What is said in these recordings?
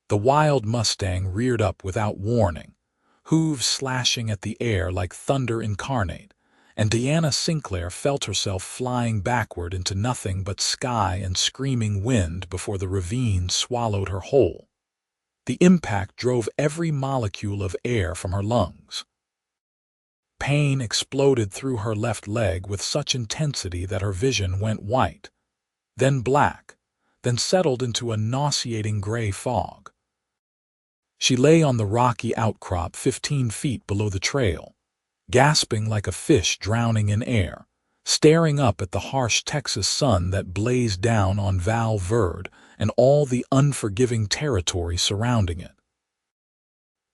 The wild Mustang reared up without warning, hooves slashing at the air like thunder incarnate, and Diana Sinclair felt herself flying backward into nothing but sky and screaming wind before the ravine swallowed her whole. The impact drove every molecule of air from her lungs. Pain exploded through her left leg with such intensity that her vision went white, then black, then settled into a nauseating gray fog. She lay on the rocky outcrop 15 feet below the trail, gasping like a fish drowning in air, staring up at the harsh Texas sun that blazed down on Val Verde and all the unforgiving territory surrounding it.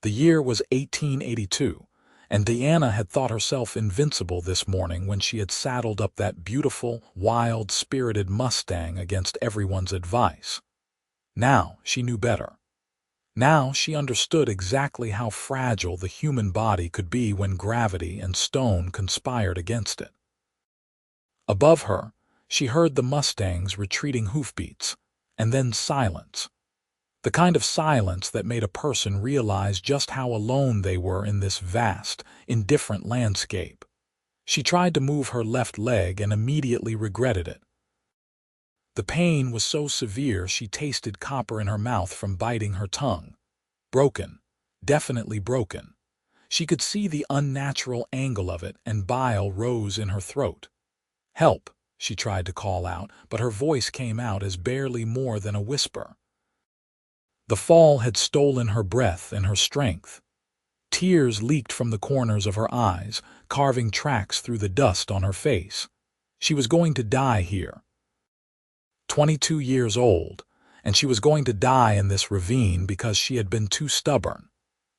The year was 1882, and Diana had thought herself invincible this morning when she had saddled up that beautiful, wild-spirited Mustang against everyone's advice. Now she knew better. Now she understood exactly how fragile the human body could be when gravity and stone conspired against it. Above her, she heard the Mustang's retreating hoofbeats, and then silence. The kind of silence that made a person realize just how alone they were in this vast, indifferent landscape. She tried to move her left leg and immediately regretted it. The pain was so severe she tasted copper in her mouth from biting her tongue. Broken, definitely broken. She could see the unnatural angle of it, and bile rose in her throat. "Help," she tried to call out, but her voice came out as barely more than a whisper. The fall had stolen her breath and her strength. Tears leaked from the corners of her eyes, carving tracks through the dust on her face. She was going to die here. 22 years old, and she was going to die in this ravine because she had been too stubborn,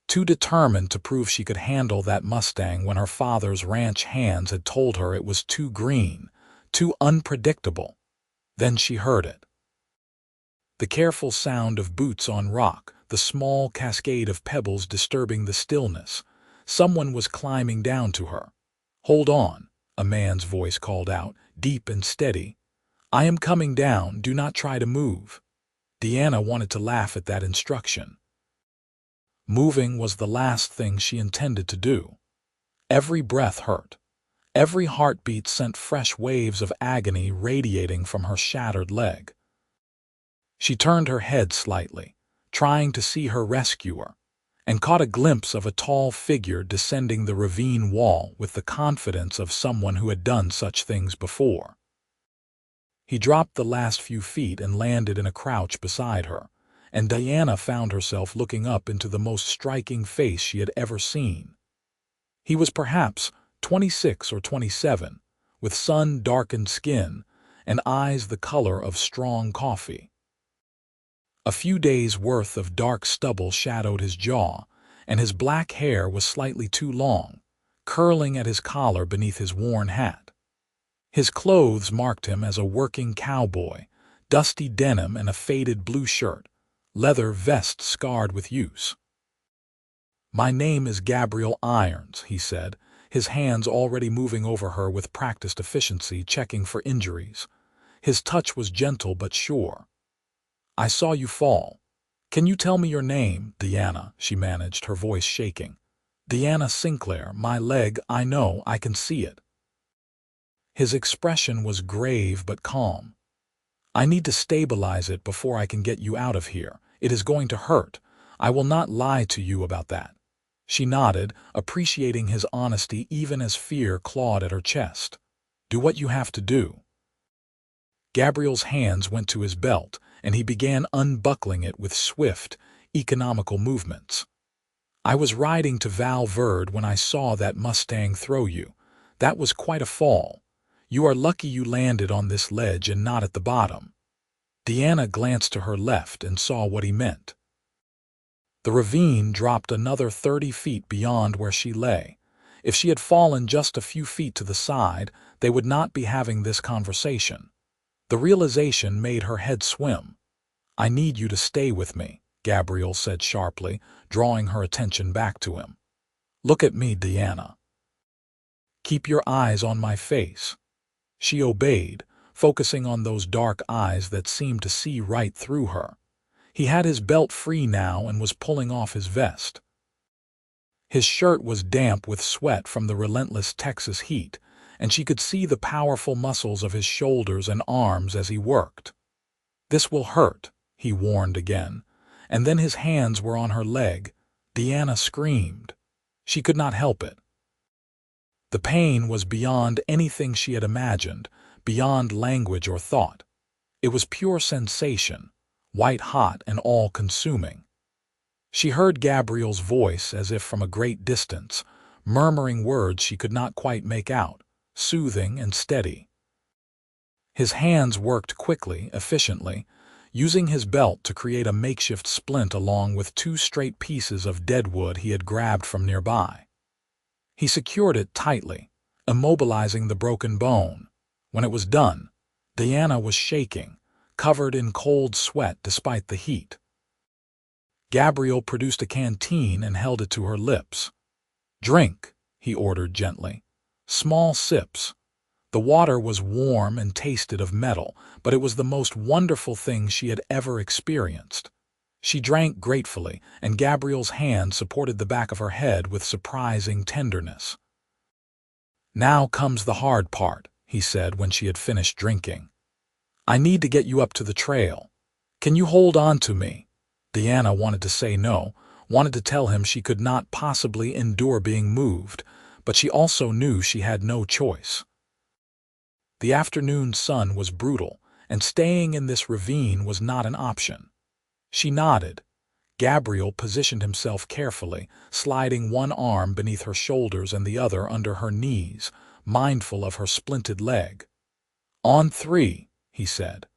too determined to prove she could handle that Mustang when her father's ranch hands had told her it was too green, too unpredictable. Then she heard it. The careful sound of boots on rock, the small cascade of pebbles disturbing the stillness. Someone was climbing down to her. "Hold on," a man's voice called out, deep and steady. "I am coming down, do not try to move." Diana wanted to laugh at that instruction. Moving was the last thing she intended to do. Every breath hurt. Every heartbeat sent fresh waves of agony radiating from her shattered leg. She turned her head slightly, trying to see her rescuer, and caught a glimpse of a tall figure descending the ravine wall with the confidence of someone who had done such things before. He dropped the last few feet and landed in a crouch beside her, and Diana found herself looking up into the most striking face she had ever seen. He was perhaps 26 or 27, with sun-darkened skin and eyes the color of strong coffee. A few days' worth of dark stubble shadowed his jaw, and his black hair was slightly too long, curling at his collar beneath his worn hat. His clothes marked him as a working cowboy, dusty denim and a faded blue shirt, leather vest scarred with use. "My name is Gabriel Irons," he said, his hands already moving over her with practiced efficiency, checking for injuries. His touch was gentle but sure. "I saw you fall. Can you tell me your name, Diana?" she managed, her voice shaking. "Diana Sinclair, my leg, I know, I can see it." His expression was grave but calm. "I need to stabilize it before I can get you out of here. It is going to hurt. I will not lie to you about that." She nodded, appreciating his honesty even as fear clawed at her chest. "Do what you have to do." Gabriel's hands went to his belt, and he began unbuckling it with swift, economical movements. "I was riding to Val Verde when I saw that Mustang throw you. That was quite a fall. You are lucky you landed on this ledge and not at the bottom." Diana glanced to her left and saw what he meant. The ravine dropped another 30 feet beyond where she lay. If she had fallen just a few feet to the side, they would not be having this conversation. The realization made her head swim. "I need you to stay with me," Gabriel said sharply, drawing her attention back to him. "Look at me, Diana. Keep your eyes on my face." She obeyed, focusing on those dark eyes that seemed to see right through her. He had his belt free now and was pulling off his vest. His shirt was damp with sweat from the relentless Texas heat, and she could see the powerful muscles of his shoulders and arms as he worked. "This will hurt," he warned again, and then his hands were on her leg. Deanna screamed. She could not help it. The pain was beyond anything she had imagined, beyond language or thought. It was pure sensation, white-hot and all-consuming. She heard Gabriel's voice as if from a great distance, murmuring words she could not quite make out, soothing and steady. His hands worked quickly, efficiently, using his belt to create a makeshift splint along with 2 straight pieces of deadwood he had grabbed from nearby. He secured it tightly, immobilizing the broken bone. When it was done, Deanna was shaking, covered in cold sweat despite the heat. Gabriel produced a canteen and held it to her lips. "Drink," he ordered gently. "Small sips." The water was warm and tasted of metal, but it was the most wonderful thing she had ever experienced. She drank gratefully, and Gabriel's hand supported the back of her head with surprising tenderness. "Now comes the hard part," he said when she had finished drinking. "I need to get you up to the trail. Can you hold on to me?" Deanna wanted to say no, wanted to tell him she could not possibly endure being moved, but she also knew she had no choice. The afternoon sun was brutal, and staying in this ravine was not an option. She nodded. Gabriel positioned himself carefully, sliding one arm beneath her shoulders and the other under her knees, mindful of her splinted leg. "On 3, he said.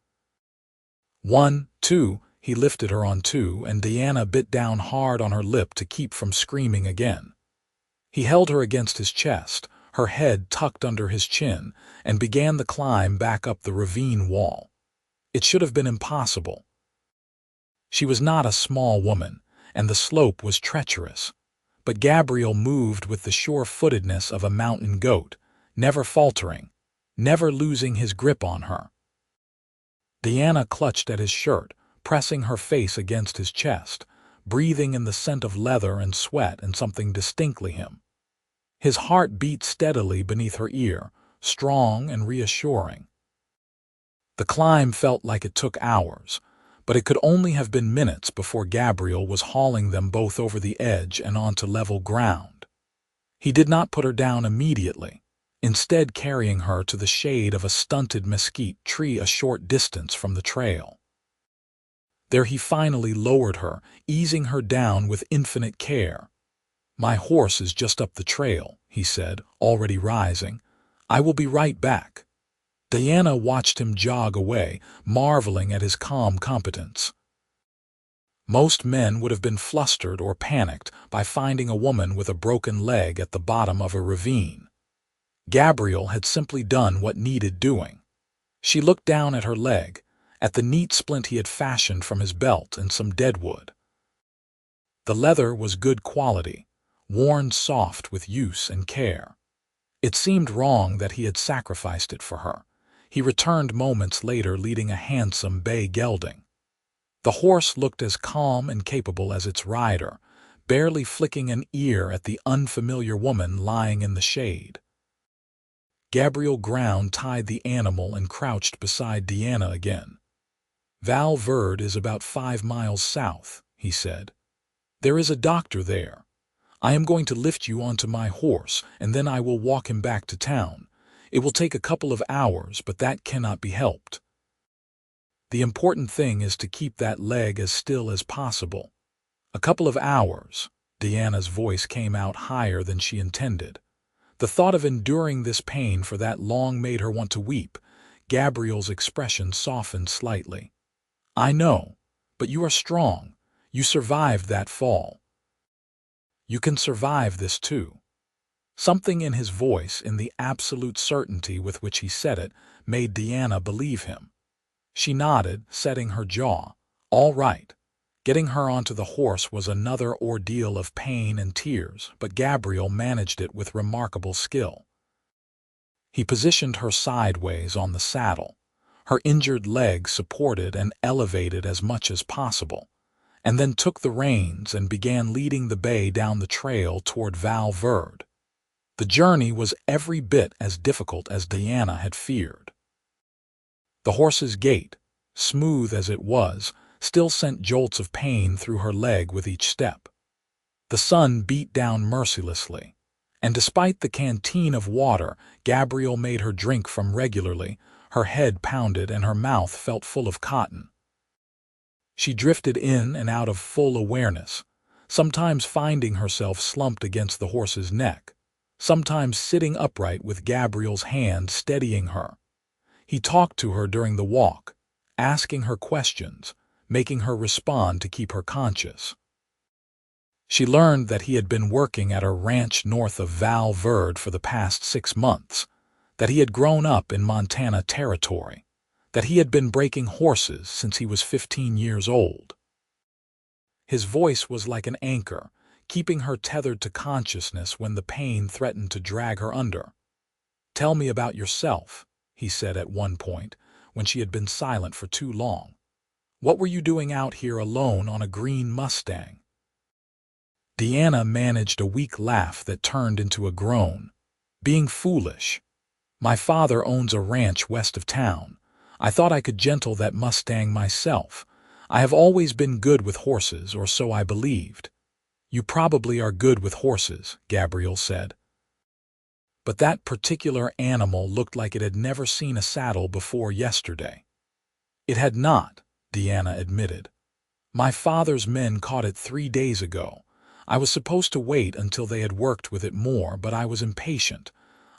1, 2, he lifted her on 2, and Deanna bit down hard on her lip to keep from screaming again. He held her against his chest, her head tucked under his chin, and began the climb back up the ravine wall. It should have been impossible. She was not a small woman, and the slope was treacherous, but Gabriel moved with the sure-footedness of a mountain goat, never faltering, never losing his grip on her. Deanna clutched at his shirt, pressing her face against his chest, breathing in the scent of leather and sweat and something distinctly him. His heart beat steadily beneath her ear, strong and reassuring. The climb felt like it took hours, but it could only have been minutes before Gabriel was hauling them both over the edge and onto level ground. He did not put her down immediately, instead carrying her to the shade of a stunted mesquite tree a short distance from the trail. There he finally lowered her, easing her down with infinite care. "My horse is just up the trail," he said, already rising. "I will be right back." Deanna watched him jog away, marveling at his calm competence. Most men would have been flustered or panicked by finding a woman with a broken leg at the bottom of a ravine. Gabriel had simply done what needed doing. She looked down at her leg, at the neat splint he had fashioned from his belt and some deadwood. The leather was good quality, worn soft with use and care. It seemed wrong that he had sacrificed it for her. He returned moments later leading a handsome bay gelding. The horse looked as calm and capable as its rider, barely flicking an ear at the unfamiliar woman lying in the shade. Gabriel Ground tied the animal and crouched beside Deanna again. "Val Verde is about 5 miles south," he said. "There is a doctor there. I am going to lift you onto my horse, and then I will walk him back to town. It will take a couple of hours, but that cannot be helped. The important thing is to keep that leg as still as possible." "A couple of hours." Deanna's voice came out higher than she intended. The thought of enduring this pain for that long made her want to weep. Gabriel's expression softened slightly. "I know, but you are strong. You survived that fall. You can survive this too." Something in his voice, in the absolute certainty with which he said it, made Deanna believe him. She nodded, setting her jaw. All right. Getting her onto the horse was another ordeal of pain and tears, but Gabriel managed it with remarkable skill. He positioned her sideways on the saddle. her injured leg supported and elevated as much as possible, and then took the reins and began leading the bay down the trail toward Val Verde. The journey was every bit as difficult as Diana had feared. The horse's gait, smooth as it was, still sent jolts of pain through her leg with each step. The sun beat down mercilessly, and despite the canteen of water Gabriel made her drink from regularly, her head pounded and her mouth felt full of cotton. She drifted in and out of full awareness, sometimes finding herself slumped against the horse's neck, sometimes sitting upright with Gabriel's hand steadying her. He talked to her during the walk, asking her questions, making her respond to keep her conscious. She learned that he had been working at a ranch north of Val Verde for the past 6 months, that he had grown up in Montana territory, that he had been breaking horses since he was 15 years old. His voice was like an anchor, keeping her tethered to consciousness when the pain threatened to drag her under. "Tell me about yourself," he said at one point, when she had been silent for too long. "What were you doing out here alone on a green Mustang?" Diana managed a weak laugh that turned into a groan. "Being foolish. My father owns a ranch west of town. I thought I could gentle that Mustang myself. I have always been good with horses, or so I believed." "You probably are good with horses," Gabriel said. "But that particular animal looked like it had never seen a saddle before yesterday." "It had not," Diana admitted. "My father's men caught it 3 days ago. I was supposed to wait until they had worked with it more, but I was impatient.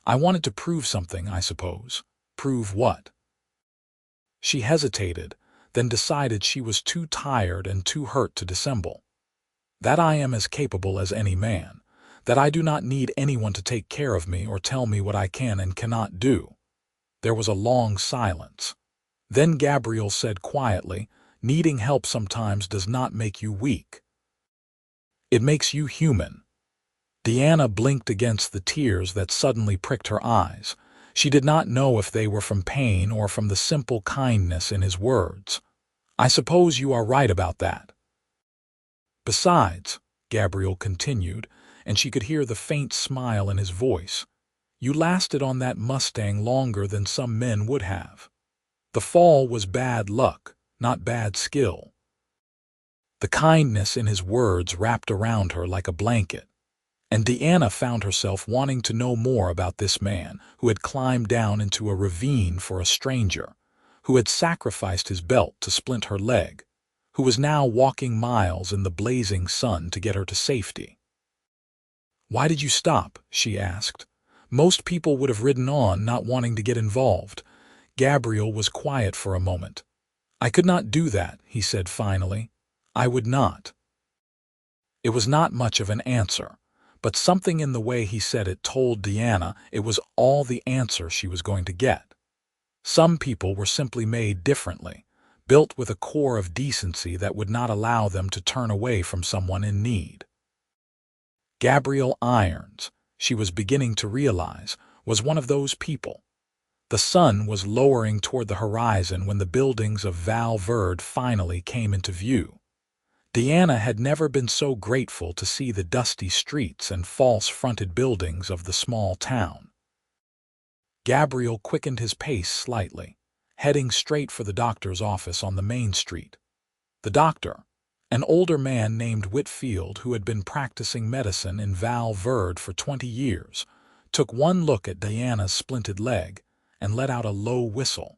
I wanted to prove something, I suppose." "Prove what?" She hesitated, then decided she was too tired and too hurt to dissemble. "That I am as capable as any man, that I do not need anyone to take care of me or tell me what I can and cannot do." There was a long silence. Then Gabriel said quietly, "Needing help sometimes does not make you weak. It makes you human." Diana blinked against the tears that suddenly pricked her eyes. She did not know if they were from pain or from the simple kindness in his words. "I suppose you are right about that. Besides," Gabriel continued, and she could hear the faint smile in his voice, "you lasted on that Mustang longer than some men would have. The fall was bad luck, not bad skill." The kindness in his words wrapped around her like a blanket, and Diana found herself wanting to know more about this man who had climbed down into a ravine for a stranger, who had sacrificed his belt to splint her leg, who was now walking miles in the blazing sun to get her to safety. "Why did you stop?" she asked. "Most people would have ridden on, not wanting to get involved." Gabriel was quiet for a moment. "I could not do that," he said finally. "I would not." It was not much of an answer, but something in the way he said it told Diana it was all the answer she was going to get. Some people were simply made differently, built with a core of decency that would not allow them to turn away from someone in need. Gabriel Irons, she was beginning to realize, was one of those people. The sun was lowering toward the horizon when the buildings of Val Verde finally came into view. Diana had never been so grateful to see the dusty streets and false-fronted buildings of the small town. Gabriel quickened his pace slightly, heading straight for the doctor's office on the main street. The doctor, an older man named Whitfield who had been practicing medicine in Val Verde for 20 years, took one look at Diana's splinted leg and let out a low whistle.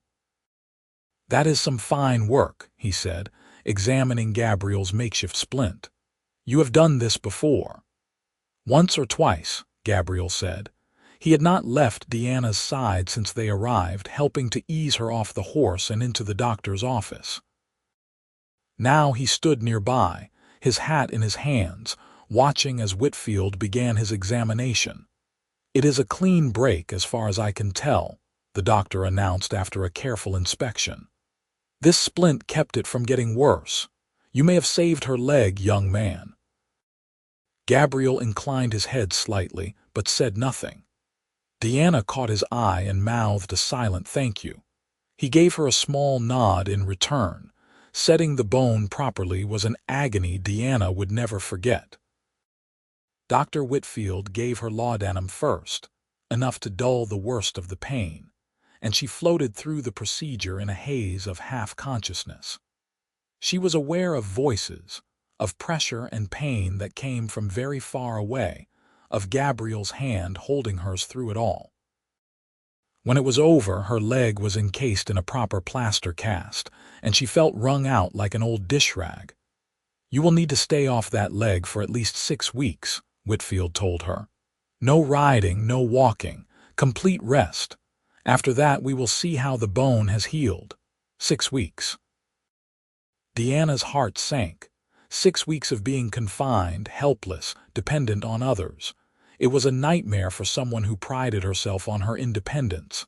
"That is some fine work," he said, examining Gabriel's makeshift splint. "You have done this before." "Once or twice," Gabriel said. He had not left Diana's side since they arrived, helping to ease her off the horse and into the doctor's office. Now he stood nearby, his hat in his hands, watching as Whitfield began his examination. "It is a clean break as far as I can tell," the doctor announced after a careful inspection. "This splint kept it from getting worse. You may have saved her leg, young man." Gabriel inclined his head slightly, but said nothing. Diana caught his eye and mouthed a silent thank you. He gave her a small nod in return. Setting the bone properly was an agony Deanna would never forget. Dr. Whitfield gave her laudanum first, enough to dull the worst of the pain, and she floated through the procedure in a haze of half-consciousness. She was aware of voices, of pressure and pain that came from very far away, of Gabriel's hand holding hers through it all. When it was over, her leg was encased in a proper plaster cast, and she felt wrung out like an old dish rag. "You will need to stay off that leg for at least 6 weeks," Whitfield told her. "No riding, no walking, complete rest. After that we will see how the bone has healed. 6 weeks." Deanna's heart sank. 6 weeks of being confined, helpless, dependent on others. It was a nightmare for someone who prided herself on her independence.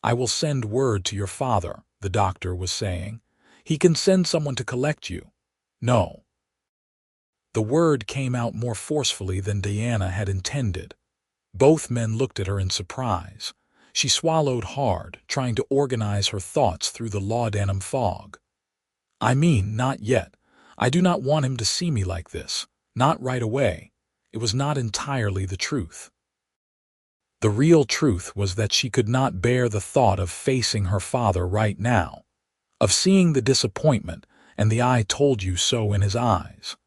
"I will send word to your father," the doctor was saying. "He can send someone to collect you." "No." The word came out more forcefully than Deanna had intended. Both men looked at her in surprise. She swallowed hard, trying to organize her thoughts through the laudanum fog. "I mean, not yet. I do not want him to see me like this. Not right away." It was not entirely the truth. The real truth was that she could not bear the thought of facing her father right now, of seeing the disappointment and the "I told you so" in his eyes.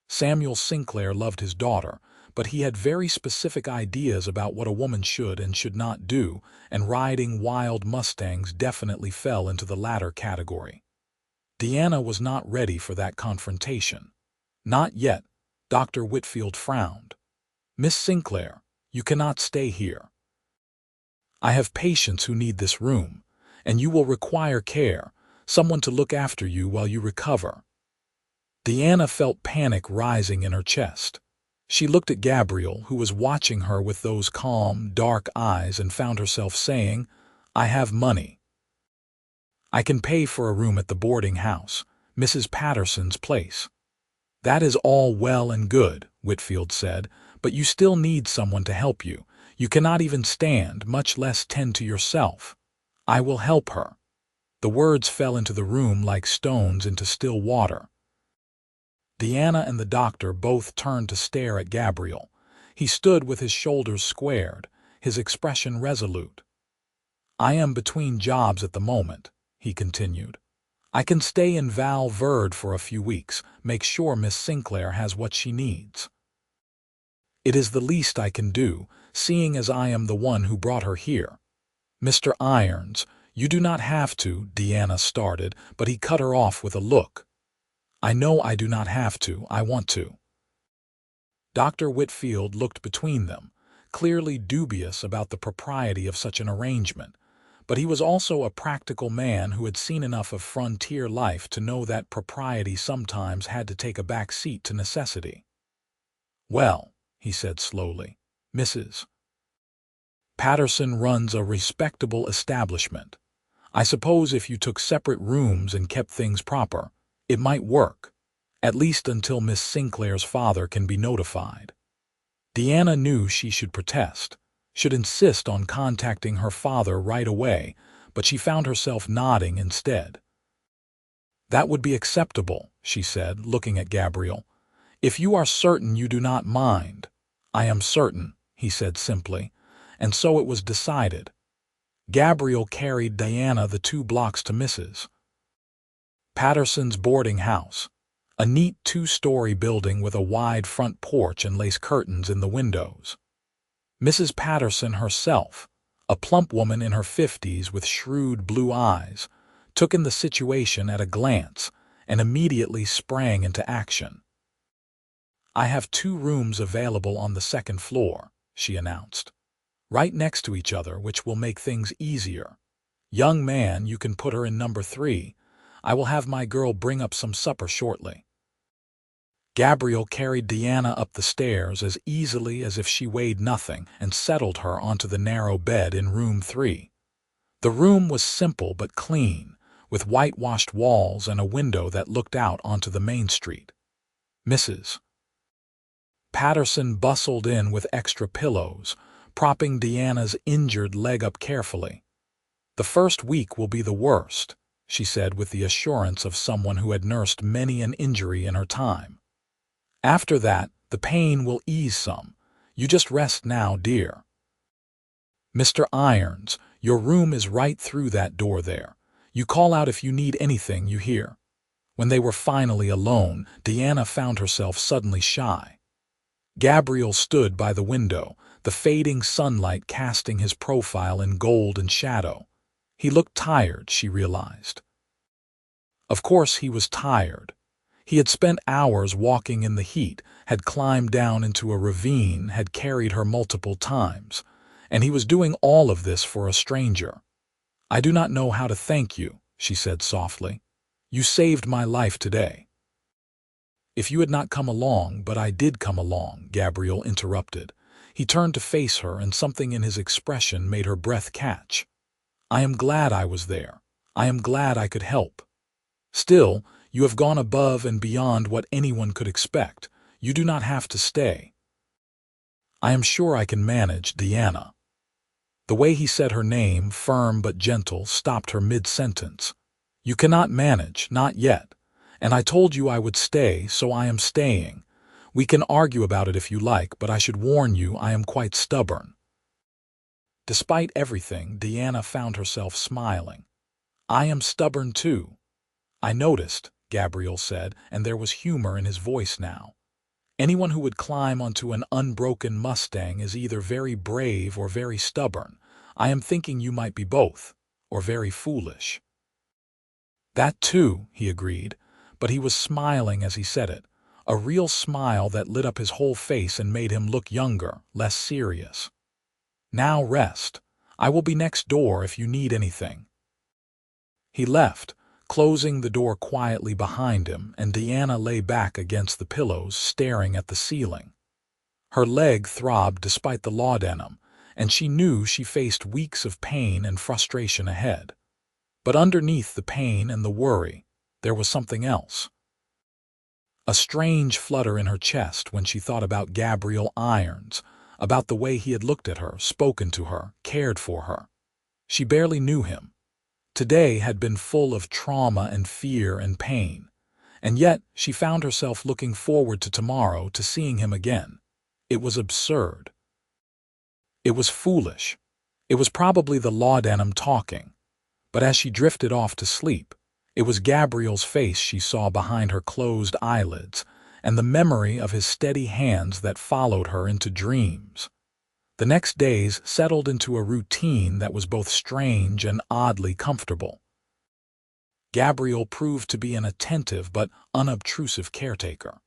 Samuel Sinclair loved his daughter, but he had very specific ideas about what a woman should and should not do, and riding wild Mustangs definitely fell into the latter category. Deanna was not ready for that confrontation. Not yet. Dr. Whitfield frowned. "Miss Sinclair, you cannot stay here. I have patients who need this room, and you will require care, someone to look after you while you recover." Deanna felt panic rising in her chest. She looked at Gabriel, who was watching her with those calm, dark eyes, and found herself saying, "I have money. I can pay for a room at the boarding house, Mrs. Patterson's place." "That is all well and good," Whitfield said, "but you still need someone to help you. You cannot even stand, much less tend to yourself." "I will help her." The words fell into the room like stones into still water. Deanna and the doctor both turned to stare at Gabriel. He stood with his shoulders squared, his expression resolute. "I am between jobs at the moment," he continued. "I can stay in Val Verde for a few weeks, make sure Miss Sinclair has what she needs. It is the least I can do, seeing as I am the one who brought her here." "Mr. Irons, you do not have to," Deanna started, but he cut her off with a look. "I know I do not have to, I want to." Dr. Whitfield looked between them, clearly dubious about the propriety of such an arrangement, but he was also a practical man who had seen enough of frontier life to know that propriety sometimes had to take a back seat to necessity. "Well," he said slowly, "Mrs. Patterson runs a respectable establishment. I suppose if you took separate rooms and kept things proper, it might work, at least until Miss Sinclair's father can be notified." Deanna knew she should protest, should insist on contacting her father right away, but she found herself nodding instead. "That would be acceptable," she said, looking at Gabriel. "If you are certain you do not mind." "I am certain," he said simply, and so it was decided. Gabriel carried Diana the 2 blocks to Mrs. Patterson's boarding house, a neat 2-story building with a wide front porch and lace curtains in the windows. Mrs. Patterson herself, a plump woman in her 50s with shrewd blue eyes, took in the situation at a glance and immediately sprang into action. "I have 2 rooms available on the 2nd floor," she announced, "right next to each other, which will make things easier. Young man, you can put her in number 3. I will have my girl bring up some supper shortly." Gabriel carried Deanna up the stairs as easily as if she weighed nothing and settled her onto the narrow bed in room 3. The room was simple but clean, with whitewashed walls and a window that looked out onto the main street. Mrs. Patterson bustled in with extra pillows, propping Deanna's injured leg up carefully. "The first week will be the worst," she said with the assurance of someone who had nursed many an injury in her time. "After that, the pain will ease some. You just rest now, dear." "Mr. Irons, your room is right through that door there. You call out if you need anything, you hear." When they were finally alone, Deanna found herself suddenly shy. Gabriel stood by the window, the fading sunlight casting his profile in gold and shadow. He looked tired, she realized. Of course he was tired. He had spent hours walking in the heat, had climbed down into a ravine, had carried her multiple times, and he was doing all of this for a stranger. "I do not know how to thank you," she said softly. "You saved my life today." "If you had not come along, but I did come along," Gabriel interrupted. He turned to face her, and something in his expression made her breath catch. "I am glad I was there. I am glad I could help. Still, you have gone above and beyond what anyone could expect. You do not have to stay." "I am sure I can manage, Deanna." The way he said her name, firm but gentle, stopped her mid-sentence. "You cannot manage, not yet. And I told you I would stay, so I am staying. We can argue about it if you like, but I should warn you I am quite stubborn." Despite everything, Deanna found herself smiling. "I am stubborn too." "I noticed," Gabriel said, and there was humor in his voice now. "Anyone who would climb onto an unbroken Mustang is either very brave or very stubborn. I am thinking you might be both, or very foolish." "That too," he agreed, but he was smiling as he said it, a real smile that lit up his whole face and made him look younger, less serious. "Now rest. I will be next door if you need anything." He left, closing the door quietly behind him, and Deanna lay back against the pillows, staring at the ceiling. Her leg throbbed despite the laudanum, and she knew she faced weeks of pain and frustration ahead. But underneath the pain and the worry, there was something else. A strange flutter in her chest when she thought about Gabriel Irons, about the way he had looked at her, spoken to her, cared for her. She barely knew him. Today had been full of trauma and fear and pain, and yet she found herself looking forward to tomorrow, to seeing him again. It was absurd. It was foolish. It was probably the laudanum talking. But as she drifted off to sleep, it was Gabriel's face she saw behind her closed eyelids, and the memory of his steady hands that followed her into dreams. The next days settled into a routine that was both strange and oddly comfortable. Gabriel proved to be an attentive but unobtrusive caretaker.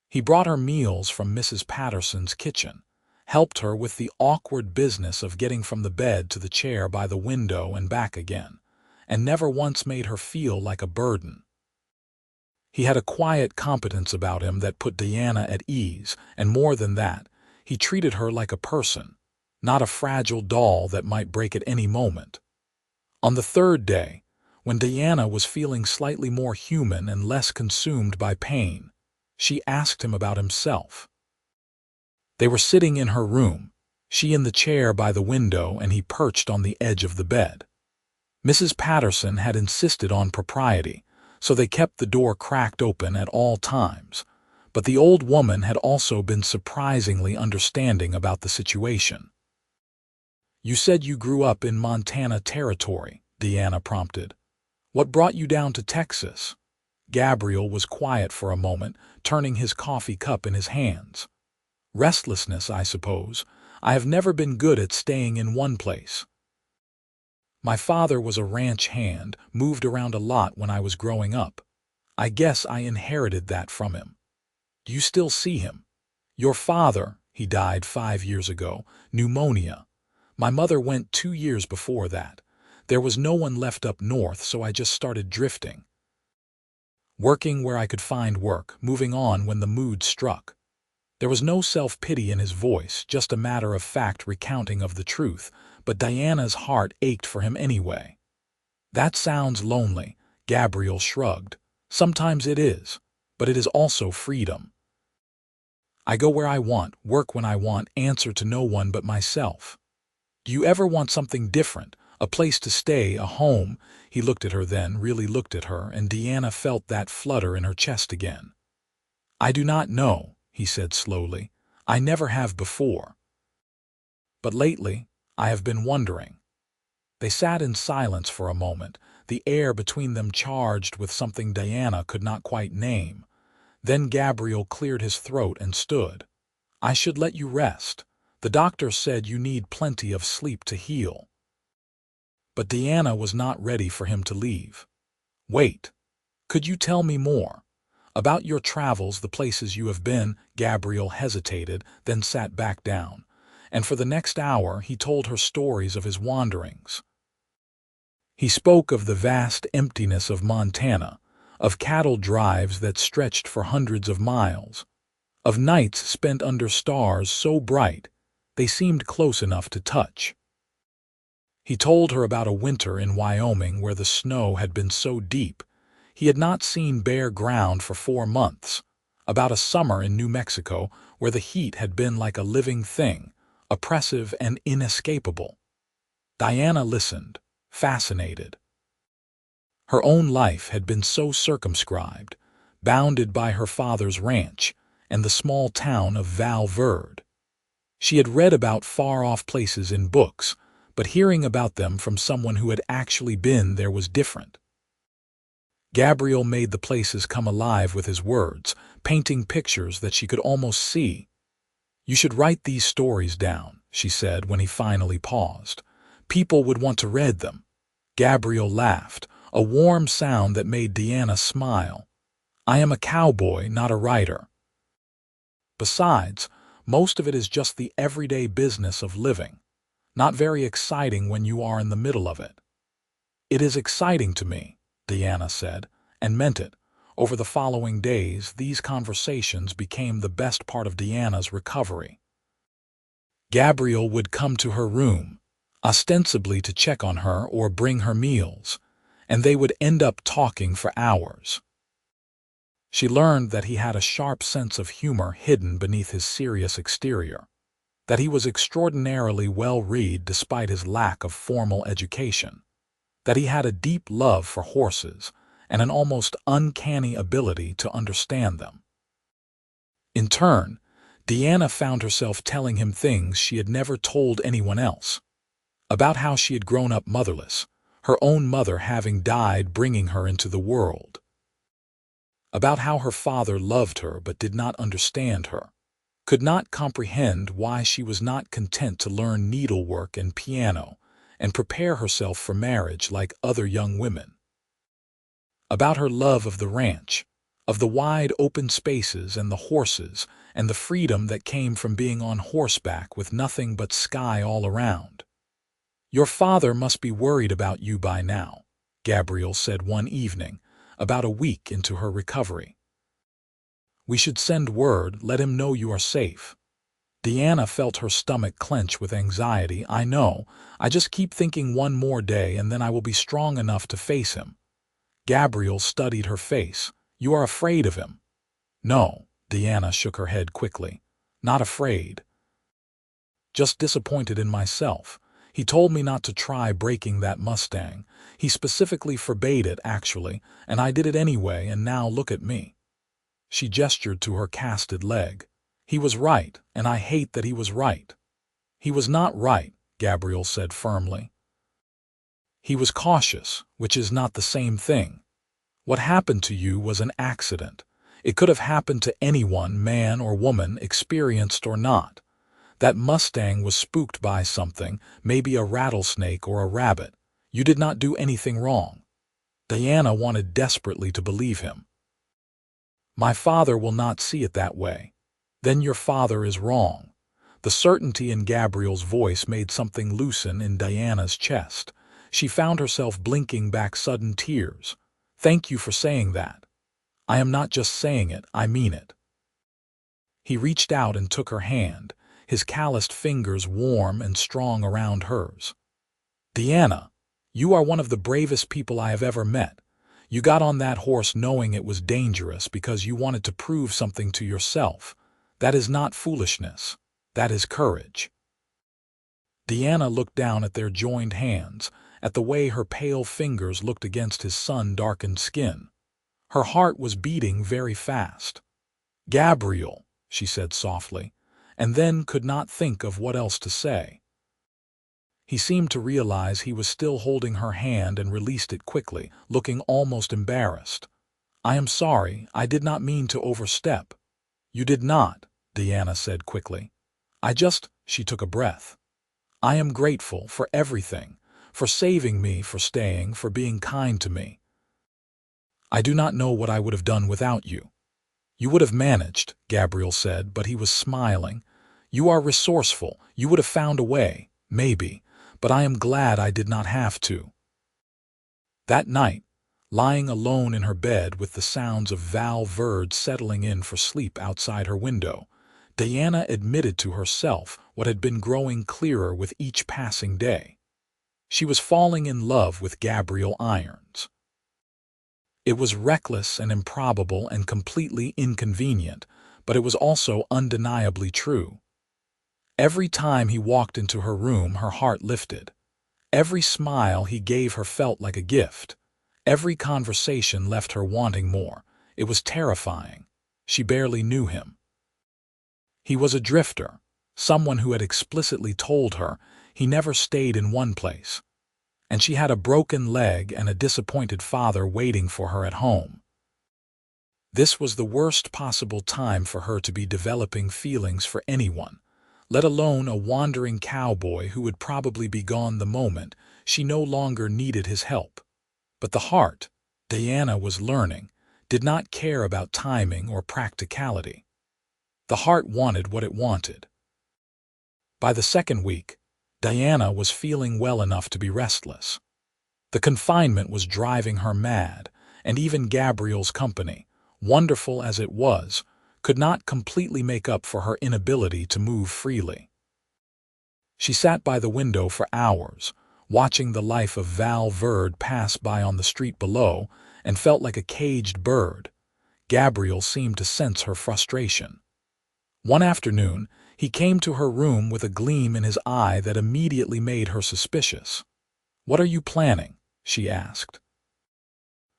He brought her meals from Mrs. Patterson's kitchen, helped her with the awkward business of getting from the bed to the chair by the window and back again, and never once made her feel like a burden. He had a quiet competence about him that put Deanna at ease, and more than that, he treated her like a person, not a fragile doll that might break at any moment. On the third day, when Deanna was feeling slightly more human and less consumed by pain, she asked him about himself. They were sitting in her room, she in the chair by the window and he perched on the edge of the bed. Mrs. Patterson had insisted on propriety, so they kept the door cracked open at all times, but the old woman had also been surprisingly understanding about the situation. "You said you grew up in Montana Territory," Deanna prompted. "What brought you down to Texas?" Gabriel was quiet for a moment, turning his coffee cup in his hands. "Restlessness, I suppose. I have never been good at staying in one place. My father was a ranch hand, moved around a lot when I was growing up. I guess I inherited that from him." "Do you still see him?" "Your father, he died 5 years ago, pneumonia. My mother went 2 years before that. There was no one left up north, so I just started drifting. Working where I could find work, moving on when the mood struck." There was no self-pity in his voice, just a matter-of-fact recounting of the truth, but Diana's heart ached for him anyway. "That sounds lonely," Gabriel shrugged. "Sometimes it is, but it is also freedom. I go where I want, work when I want, answer to no one but myself. Do you ever want something different, A place to stay, a home. He looked at her then, really looked at her, and Deanna felt that flutter in her chest again. "I do not know," he said slowly. "I never have before. But lately, I have been wondering." They sat in silence for a moment, the air between them charged with something Diana could not quite name. Then Gabriel cleared his throat and stood. "I should let you rest. The doctor said you need plenty of sleep to heal." But Deanna was not ready for him to leave. "Wait. Could you tell me more? About your travels, the places you have been?" Gabriel hesitated, then sat back down. And for the next hour he told her stories of his wanderings. He spoke of the vast emptiness of Montana, of cattle drives that stretched for hundreds of miles, of nights spent under stars so bright they seemed close enough to touch. He told her about a winter in Wyoming where the snow had been so deep he had not seen bare ground for 4 months, about a summer in New Mexico where the heat had been like a living thing, oppressive and inescapable. Diana listened, fascinated. Her own life had been so circumscribed, bounded by her father's ranch and the small town of Val Verde. She had read about far-off places in books, but hearing about them from someone who had actually been there was different. Gabriel made the places come alive with his words, painting pictures that she could almost see. "You should write these stories down," she said when he finally paused. "People would want to read them." Gabriel laughed, a warm sound that made Deanna smile. "I am a cowboy, not a writer. Besides, most of it is just the everyday business of living, not very exciting when you are in the middle of it." "It is exciting to me," Deanna said, and meant it. Over the following days, these conversations became the best part of Deanna's recovery. Gabriel would come to her room, ostensibly to check on her or bring her meals, and they would end up talking for hours. She learned that he had a sharp sense of humor hidden beneath his serious exterior, that he was extraordinarily well-read despite his lack of formal education, that he had a deep love for horses and an almost uncanny ability to understand them. In turn, Deanna found herself telling him things she had never told anyone else, about how she had grown up motherless, her own mother having died bringing her into the world, about how her father loved her but did not understand her, could not comprehend why she was not content to learn needlework and piano and prepare herself for marriage like other young women, about her love of the ranch, of the wide open spaces and the horses and the freedom that came from being on horseback with nothing but sky all around. "Your father must be worried about you by now," Gabriel said one evening, about a week into her recovery. "We should send word, let him know you are safe." Deanna felt her stomach clench with anxiety. "I know. I just keep thinking one more day and then I will be strong enough to face him." Gabriel studied her face. "You are afraid of him?" "No," Deanna shook her head quickly. "Not afraid. Just disappointed in myself. He told me not to try breaking that Mustang. He specifically forbade it, actually, and I did it anyway, and now look at me." She gestured to her casted leg. "He was right, and I hate that he was right." "He was not right," Gabriel said firmly. "He was cautious, which is not the same thing. What happened to you was an accident. It could have happened to anyone, man or woman, experienced or not. That Mustang was spooked by something, maybe a rattlesnake or a rabbit. You did not do anything wrong." Diana wanted desperately to believe him. "My father will not see it that way." "Then your father is wrong." The certainty in Gabriel's voice made something loosen in Diana's chest. She found herself blinking back sudden tears. "Thank you for saying that. I am not just saying it, I mean it." He reached out and took her hand, his calloused fingers warm and strong around hers. "Deanna, you are one of the bravest people I have ever met. You got on that horse knowing it was dangerous because you wanted to prove something to yourself. That is not foolishness. That is courage." Deanna looked down at their joined hands, at the way her pale fingers looked against his sun-darkened skin. Her heart was beating very fast. "Gabriel," she said softly, and then could not think of what else to say. He seemed to realize he was still holding her hand and released it quickly, looking almost embarrassed. "I am sorry, I did not mean to overstep." "You did not," Deanna said quickly. She took a breath. "I am grateful for everything, for saving me, for staying, for being kind to me. I do not know what I would have done without you." "You would have managed," Gabriel said, but he was smiling. "You are resourceful, you would have found a way, maybe, but I am glad I did not have to." That night, lying alone in her bed with the sounds of Val Verde settling in for sleep outside her window, Diana admitted to herself what had been growing clearer with each passing day. She was falling in love with Gabriel Irons. It was reckless and improbable and completely inconvenient, but it was also undeniably true. Every time he walked into her room, her heart lifted. Every smile he gave her felt like a gift. Every conversation left her wanting more. It was terrifying. She barely knew him. He was a drifter, someone who had explicitly told her he never stayed in one place. And she had a broken leg and a disappointed father waiting for her at home. This was the worst possible time for her to be developing feelings for anyone, let alone a wandering cowboy who would probably be gone the moment she no longer needed his help. But the heart, Diana was learning, did not care about timing or practicality. The heart wanted what it wanted. By the second week, Diana was feeling well enough to be restless. The confinement was driving her mad, and even Gabriel's company, wonderful as it was, could not completely make up for her inability to move freely. She sat by the window for hours, watching the life of Val Verde pass by on the street below, and felt like a caged bird. Gabriel seemed to sense her frustration. One afternoon, he came to her room with a gleam in his eye that immediately made her suspicious. "What are you planning?" she asked.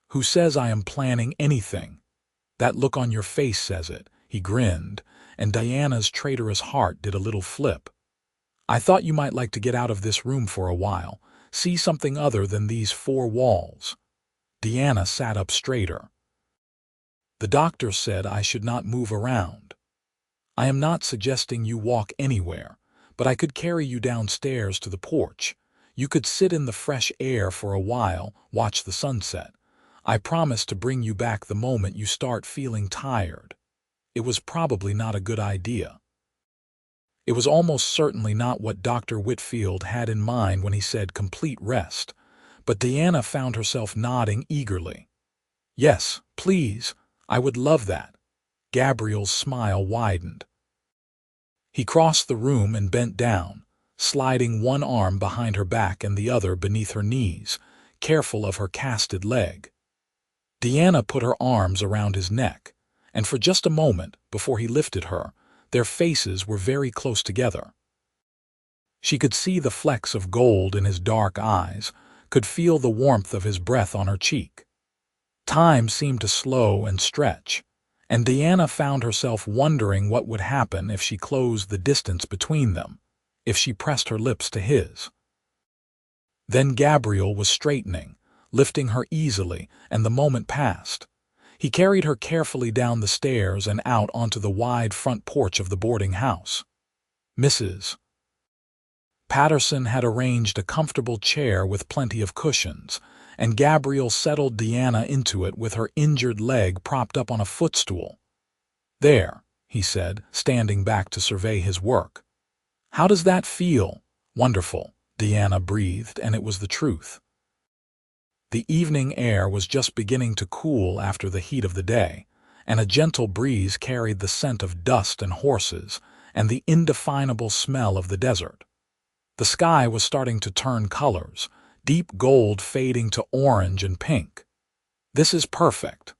"Who says I am planning anything? That look on your face says it," he grinned, and Diana's traitorous heart did a little flip. "I thought you might like to get out of this room for a while, see something other than these four walls." Diana sat up straighter. "The doctor said I should not move around. I am not suggesting you walk anywhere, but I could carry you downstairs to the porch. You could sit in the fresh air for a while, watch the sunset. I promise to bring you back the moment you start feeling tired." It was probably not a good idea. It was almost certainly not what Dr. Whitfield had in mind when he said complete rest, but Diana found herself nodding eagerly. "Yes, please, I would love that." Gabriel's smile widened. He crossed the room and bent down, sliding one arm behind her back and the other beneath her knees, careful of her casted leg. Diana put her arms around his neck, and for just a moment, before he lifted her, their faces were very close together. She could see the flecks of gold in his dark eyes, could feel the warmth of his breath on her cheek. Time seemed to slow and stretch, and Diana found herself wondering what would happen if she closed the distance between them, if she pressed her lips to his. Then Gabriel was straightening, lifting her easily, and the moment passed. He carried her carefully down the stairs and out onto the wide front porch of the boarding house. Mrs. Patterson had arranged a comfortable chair with plenty of cushions, and Gabriel settled Diana into it with her injured leg propped up on a footstool. "There," he said, standing back to survey his work. "How does that feel?" "Wonderful," Diana breathed, and it was the truth. The evening air was just beginning to cool after the heat of the day, and a gentle breeze carried the scent of dust and horses and the indefinable smell of the desert. The sky was starting to turn colors, deep gold fading to orange and pink. "This is perfect."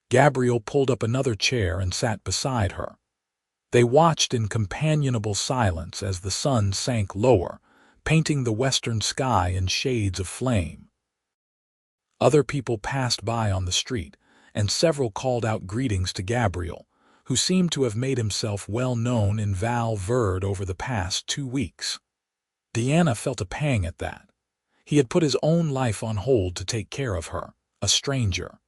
Gabriel pulled up another chair and sat beside her. They watched in companionable silence as the sun sank lower, painting the western sky in shades of flame. Other people passed by on the street, and several called out greetings to Gabriel, who seemed to have made himself well known in Val Verde over the past 2 weeks. Deanna felt a pang at that. He had put his own life on hold to take care of her, a stranger.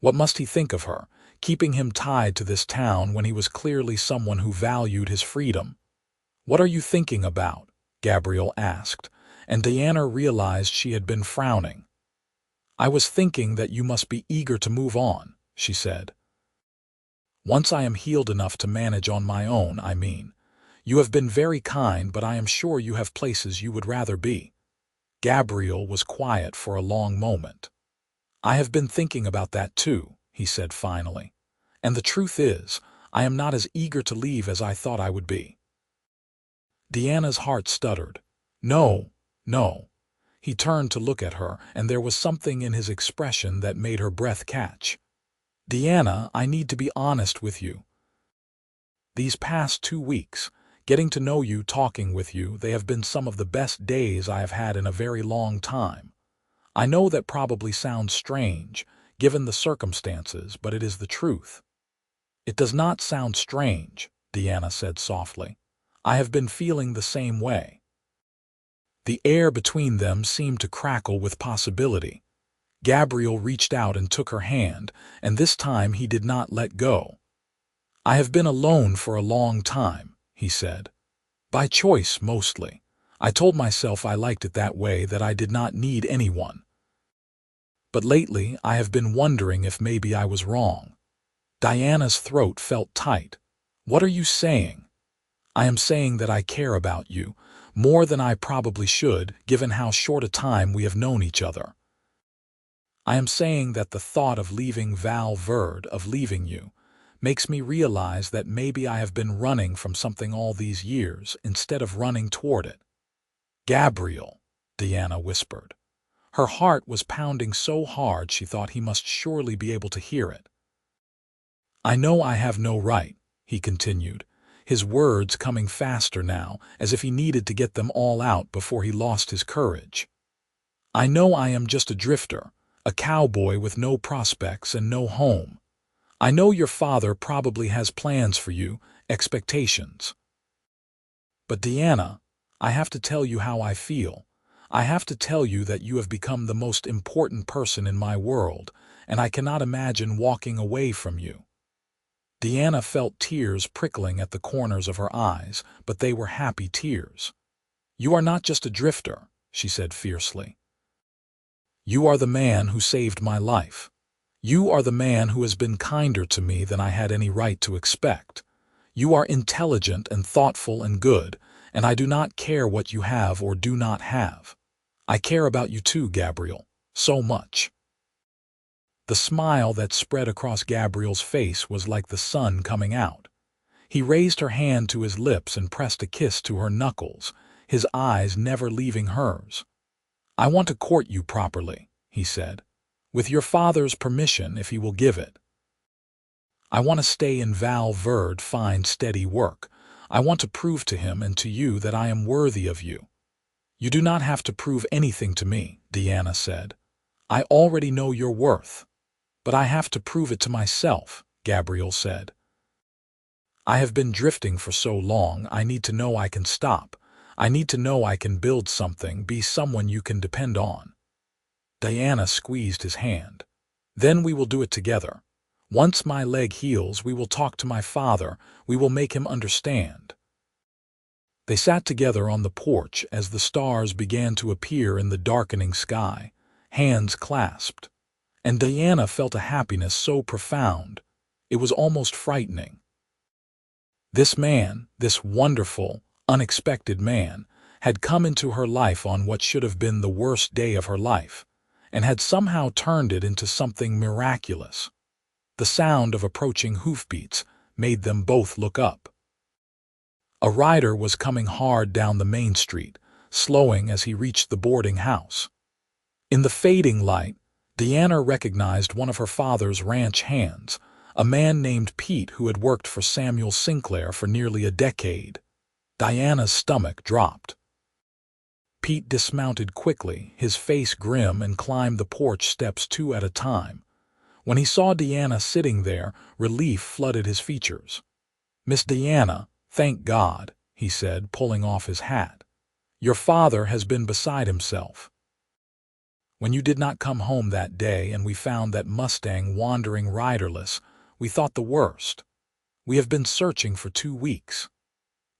What must he think of her, keeping him tied to this town when he was clearly someone who valued his freedom? "What are you thinking about?" Gabriel asked, and Deanna realized she had been frowning. "I was thinking that you must be eager to move on," she said. "Once I am healed enough to manage on my own, I mean. You have been very kind, but I am sure you have places you would rather be." Gabriel was quiet for a long moment. "I have been thinking about that too," he said finally. "And the truth is, I am not as eager to leave as I thought I would be." Deanna's heart stuttered. "No, no." He turned to look at her, and there was something in his expression that made her breath catch. "Deanna, I need to be honest with you. These past 2 weeks, getting to know you, talking with you, they have been some of the best days I have had in a very long time. I know that probably sounds strange, given the circumstances, but it is the truth." "It does not sound strange," Deanna said softly. "I have been feeling the same way." The air between them seemed to crackle with possibility. Gabriel reached out and took her hand, and this time he did not let go. "I have been alone for a long time," he said. "By choice, mostly. I told myself I liked it that way, that I did not need anyone. But lately I have been wondering if maybe I was wrong." Diana's throat felt tight. "What are you saying?" "I am saying that I care about you, more than I probably should, given how short a time we have known each other. I am saying that the thought of leaving Val Verde, of leaving you, makes me realize that maybe I have been running from something all these years instead of running toward it." "Gabriel," Deanna whispered. Her heart was pounding so hard she thought he must surely be able to hear it. "I know I have no right," he continued, his words coming faster now, as if he needed to get them all out before he lost his courage. "I know I am just a drifter, a cowboy with no prospects and no home. I know your father probably has plans for you, expectations. But Deanna, I have to tell you how I feel. I have to tell you that you have become the most important person in my world, and I cannot imagine walking away from you." Deanna felt tears prickling at the corners of her eyes, but they were happy tears. "You are not just a drifter," she said fiercely. "You are the man who saved my life. You are the man who has been kinder to me than I had any right to expect. You are intelligent and thoughtful and good, and I do not care what you have or do not have. I care about you too, Gabriel, so much." The smile that spread across Gabriel's face was like the sun coming out. He raised her hand to his lips and pressed a kiss to her knuckles, his eyes never leaving hers. "I want to court you properly," he said, "with your father's permission if he will give it. I want to stay in Val Verde, find steady work. I want to prove to him and to you that I am worthy of you." "You do not have to prove anything to me," Deanna said. "I already know your worth." "But I have to prove it to myself," Gabriel said. "I have been drifting for so long, I need to know I can stop. I need to know I can build something, be someone you can depend on." Diana squeezed his hand. "Then we will do it together. Once my leg heals, we will talk to my father, we will make him understand." They sat together on the porch as the stars began to appear in the darkening sky, hands clasped. And Diana felt a happiness so profound, it was almost frightening. This man, this wonderful, unexpected man, had come into her life on what should have been the worst day of her life, and had somehow turned it into something miraculous. The sound of approaching hoofbeats made them both look up. A rider was coming hard down the main street, slowing as he reached the boarding house. In the fading light, Deanna recognized one of her father's ranch hands, a man named Pete who had worked for Samuel Sinclair for nearly a decade. Diana's stomach dropped. Pete dismounted quickly, his face grim, and climbed the porch steps 2 at a time. When he saw Deanna sitting there, relief flooded his features. "Miss Deanna, thank God," he said, pulling off his hat. "Your father has been beside himself. When you did not come home that day and we found that Mustang wandering riderless, we thought the worst. We have been searching for 2 weeks.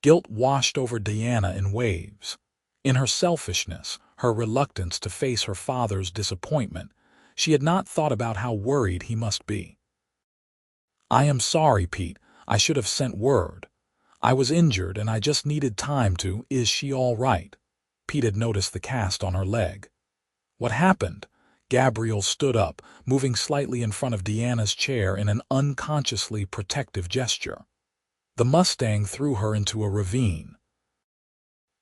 Guilt washed over Deanna in waves. In her selfishness, her reluctance to face her father's disappointment, she had not thought about how worried he must be. "I am sorry, Pete. I should have sent word. I was injured and I just needed time to— Is she all right?" Pete had noticed the cast on her leg. "What happened?" Gabriel stood up, moving slightly in front of Deanna's chair in an unconsciously protective gesture. "The Mustang threw her into a ravine.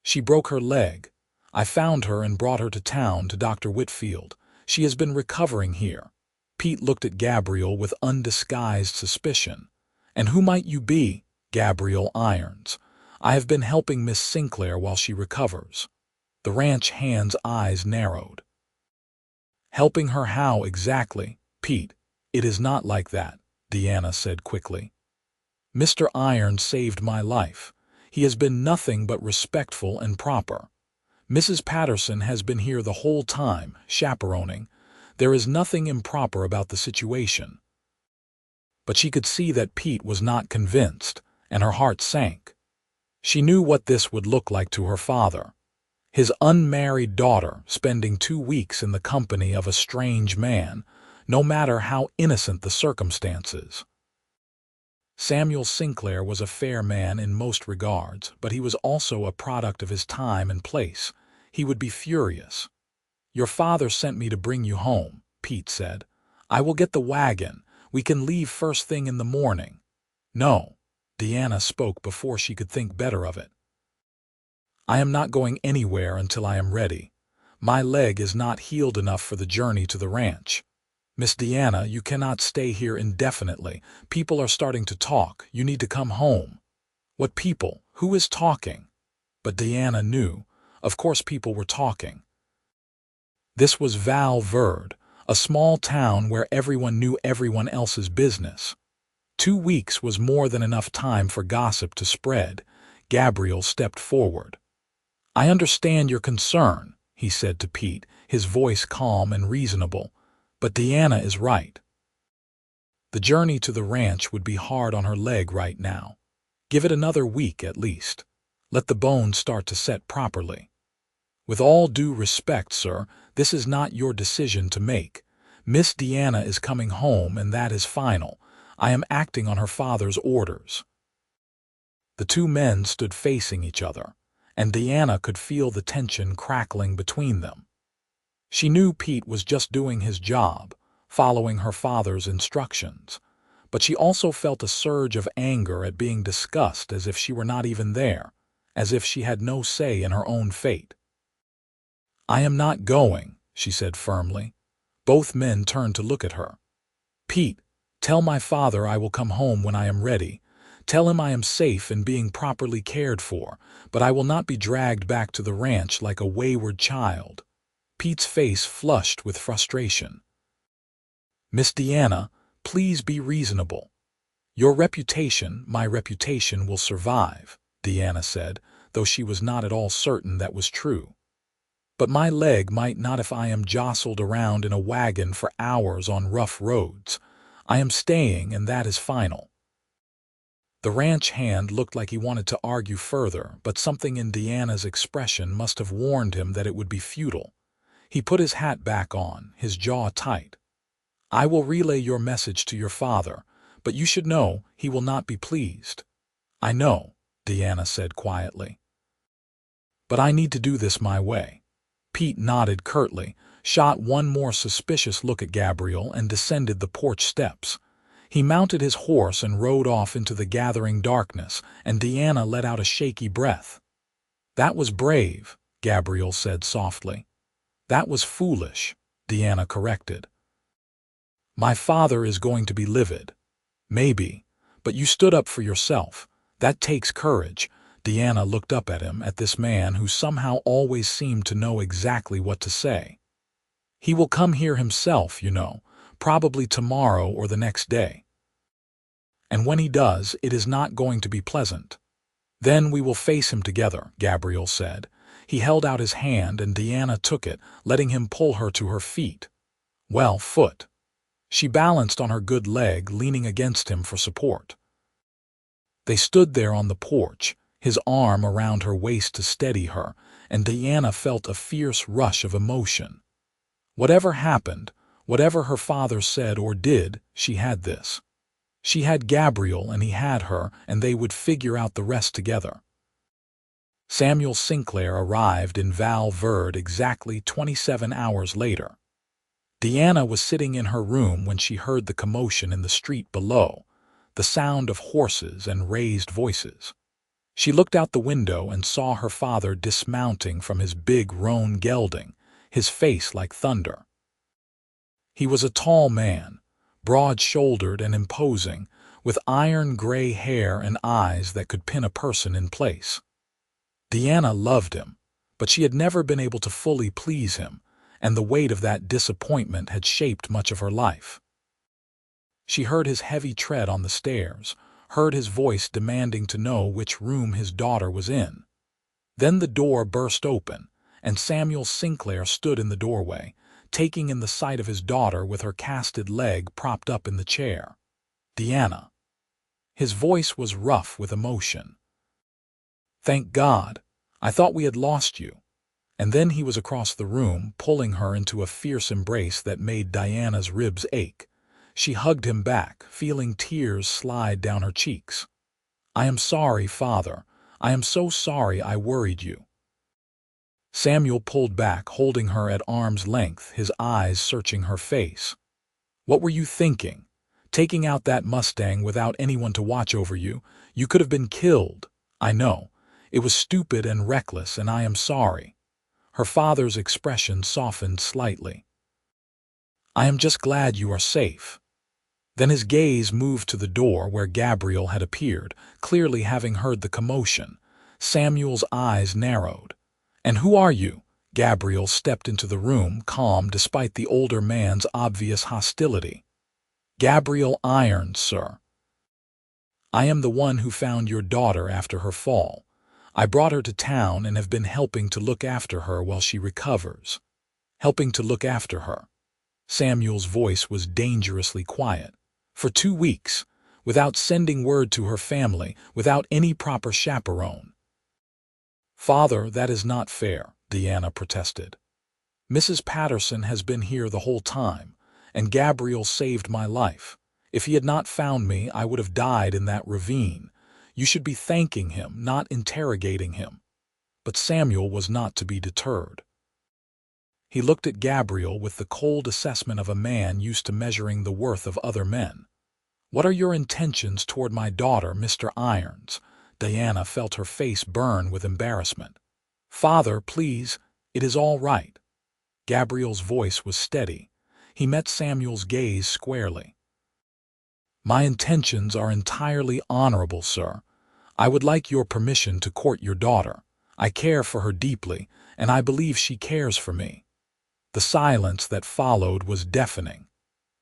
She broke her leg. I found her and brought her to town to Dr. Whitfield. She has been recovering here." Pete looked at Gabriel with undisguised suspicion. "And who might you be?" "Gabriel Irons. I have been helping Miss Sinclair while she recovers." The ranch hand's eyes narrowed. "Helping her how exactly?" "Pete, it is not like that," Deanna said quickly. "Mr. Irons saved my life. He has been nothing but respectful and proper. Mrs. Patterson has been here the whole time, chaperoning. There is nothing improper about the situation." But she could see that Pete was not convinced, and her heart sank. She knew what this would look like to her father. His unmarried daughter spending 2 weeks in the company of a strange man, no matter how innocent the circumstances. Samuel Sinclair was a fair man in most regards, but he was also a product of his time and place. He would be furious. "Your father sent me to bring you home," Pete said. "I will get the wagon. We can leave first thing in the morning." "No," Deanna spoke before she could think better of it. "I am not going anywhere until I am ready. My leg is not healed enough for the journey to the ranch. Miss Deanna, you cannot stay here indefinitely. People are starting to talk. You need to come home." "What people? Who is talking?" But Deanna knew. Of course people were talking. This was Val Verde, a small town where everyone knew everyone else's business. 2 weeks was more than enough time for gossip to spread. Gabriel stepped forward. "I understand your concern," he said to Pete, his voice calm and reasonable. "But Deanna is right. The journey to the ranch would be hard on her leg right now. Give it another week at least. Let the bones start to set properly. With all due respect, sir, this is not your decision to make. Miss Deanna is coming home and that is final. I am acting on her father's orders." The 2 men stood facing each other, and Deanna could feel the tension crackling between them. She knew Pete was just doing his job, following her father's instructions, but she also felt a surge of anger at being discussed as if she were not even there, as if she had no say in her own fate. "I am not going," she said firmly. Both men turned to look at her. "Pete, tell my father I will come home when I am ready. Tell him I am safe and being properly cared for, but I will not be dragged back to the ranch like a wayward child." Pete's face flushed with frustration. "Miss Deanna, please be reasonable. Your reputation, my reputation, will survive," Deanna said, though she was not at all certain that was true. "But my leg might not if I am jostled around in a wagon for hours on rough roads. I am staying, and that is final." The ranch hand looked like he wanted to argue further, but something in Deanna's expression must have warned him that it would be futile. He put his hat back on, his jaw tight. "I will relay your message to your father, but you should know he will not be pleased." "I know," Deanna said quietly. "But I need to do this my way." Pete nodded curtly, shot one more suspicious look at Gabriel, and descended the porch steps. He mounted his horse and rode off into the gathering darkness, and Deanna let out a shaky breath. "That was brave," Gabriel said softly. "That was foolish," Deanna corrected. "My father is going to be livid." "Maybe, but you stood up for yourself. That takes courage." Deanna looked up at him, at this man who somehow always seemed to know exactly what to say. He will come here himself, you know, probably tomorrow or the next day. And when he does, it is not going to be pleasant. Then we will face him together, Gabriel said. He held out his hand and Deanna took it, letting him pull her to her feet. Well, foot. She balanced on her good leg, leaning against him for support. They stood there on the porch, his arm around her waist to steady her, and Deanna felt a fierce rush of emotion. Whatever happened, whatever her father said or did, she had this. She had Gabriel and he had her, and they would figure out the rest together. Samuel Sinclair arrived in Val Verde exactly 27 hours later. Deanna was sitting in her room when she heard the commotion in the street below, the sound of horses and raised voices. She looked out the window and saw her father dismounting from his big roan gelding, his face like thunder. He was a tall man, broad-shouldered and imposing, with iron-gray hair and eyes that could pin a person in place. Deanna loved him, but she had never been able to fully please him, and the weight of that disappointment had shaped much of her life. She heard his heavy tread on the stairs, heard his voice demanding to know which room his daughter was in. Then the door burst open, and Samuel Sinclair stood in the doorway, taking in the sight of his daughter with her casted leg propped up in the chair. Deanna. His voice was rough with emotion. Thank God. I thought we had lost you. And then he was across the room, pulling her into a fierce embrace that made Diana's ribs ache. She hugged him back, feeling tears slide down her cheeks. I am sorry, Father. I am so sorry I worried you. Samuel pulled back, holding her at arm's length, his eyes searching her face. What were you thinking? Taking out that Mustang without anyone to watch over you? You could have been killed. I know. It was stupid and reckless, and I am sorry. Her father's expression softened slightly. I am just glad you are safe. Then his gaze moved to the door where Gabriel had appeared, clearly having heard the commotion. Samuel's eyes narrowed. And who are you? Gabriel stepped into the room, calm despite the older man's obvious hostility. Gabriel Irons, sir. I am the one who found your daughter after her fall. I brought her to town and have been helping to look after her while she recovers. Helping to look after her. Samuel's voice was dangerously quiet. For 2 weeks, without sending word to her family, without any proper chaperone. Father, that is not fair, Deanna protested. Mrs. Patterson has been here the whole time, and Gabriel saved my life. If he had not found me, I would have died in that ravine. You should be thanking him, not interrogating him. But Samuel was not to be deterred. He looked at Gabriel with the cold assessment of a man used to measuring the worth of other men. What are your intentions toward my daughter, Mr. Irons? Diana felt her face burn with embarrassment. Father, please, it is all right. Gabriel's voice was steady. He met Samuel's gaze squarely. My intentions are entirely honorable, sir. I would like your permission to court your daughter. I care for her deeply, and I believe she cares for me. The silence that followed was deafening.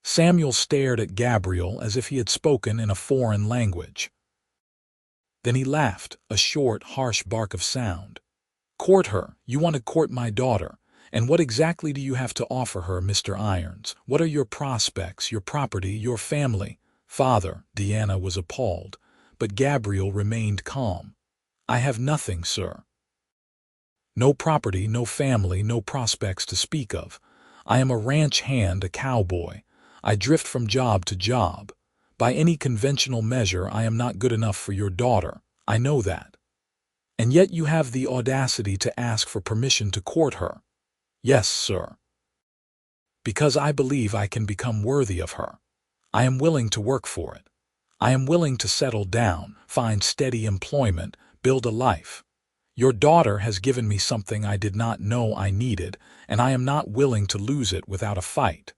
Samuel stared at Gabriel as if he had spoken in a foreign language. Then he laughed, a short, harsh bark of sound. Court her. You want to court my daughter. And what exactly do you have to offer her, Mr. Irons? What are your prospects, your property, your family? Father, Deanna was appalled, but Gabriel remained calm. I have nothing, sir. No property, no family, no prospects to speak of. I am a ranch hand, a cowboy. I drift from job to job. By any conventional measure, I am not good enough for your daughter. I know that. And yet you have the audacity to ask for permission to court her. Yes, sir. Because I believe I can become worthy of her. I am willing to work for it. I am willing to settle down, find steady employment, build a life. Your daughter has given me something I did not know I needed, and I am not willing to lose it without a fight.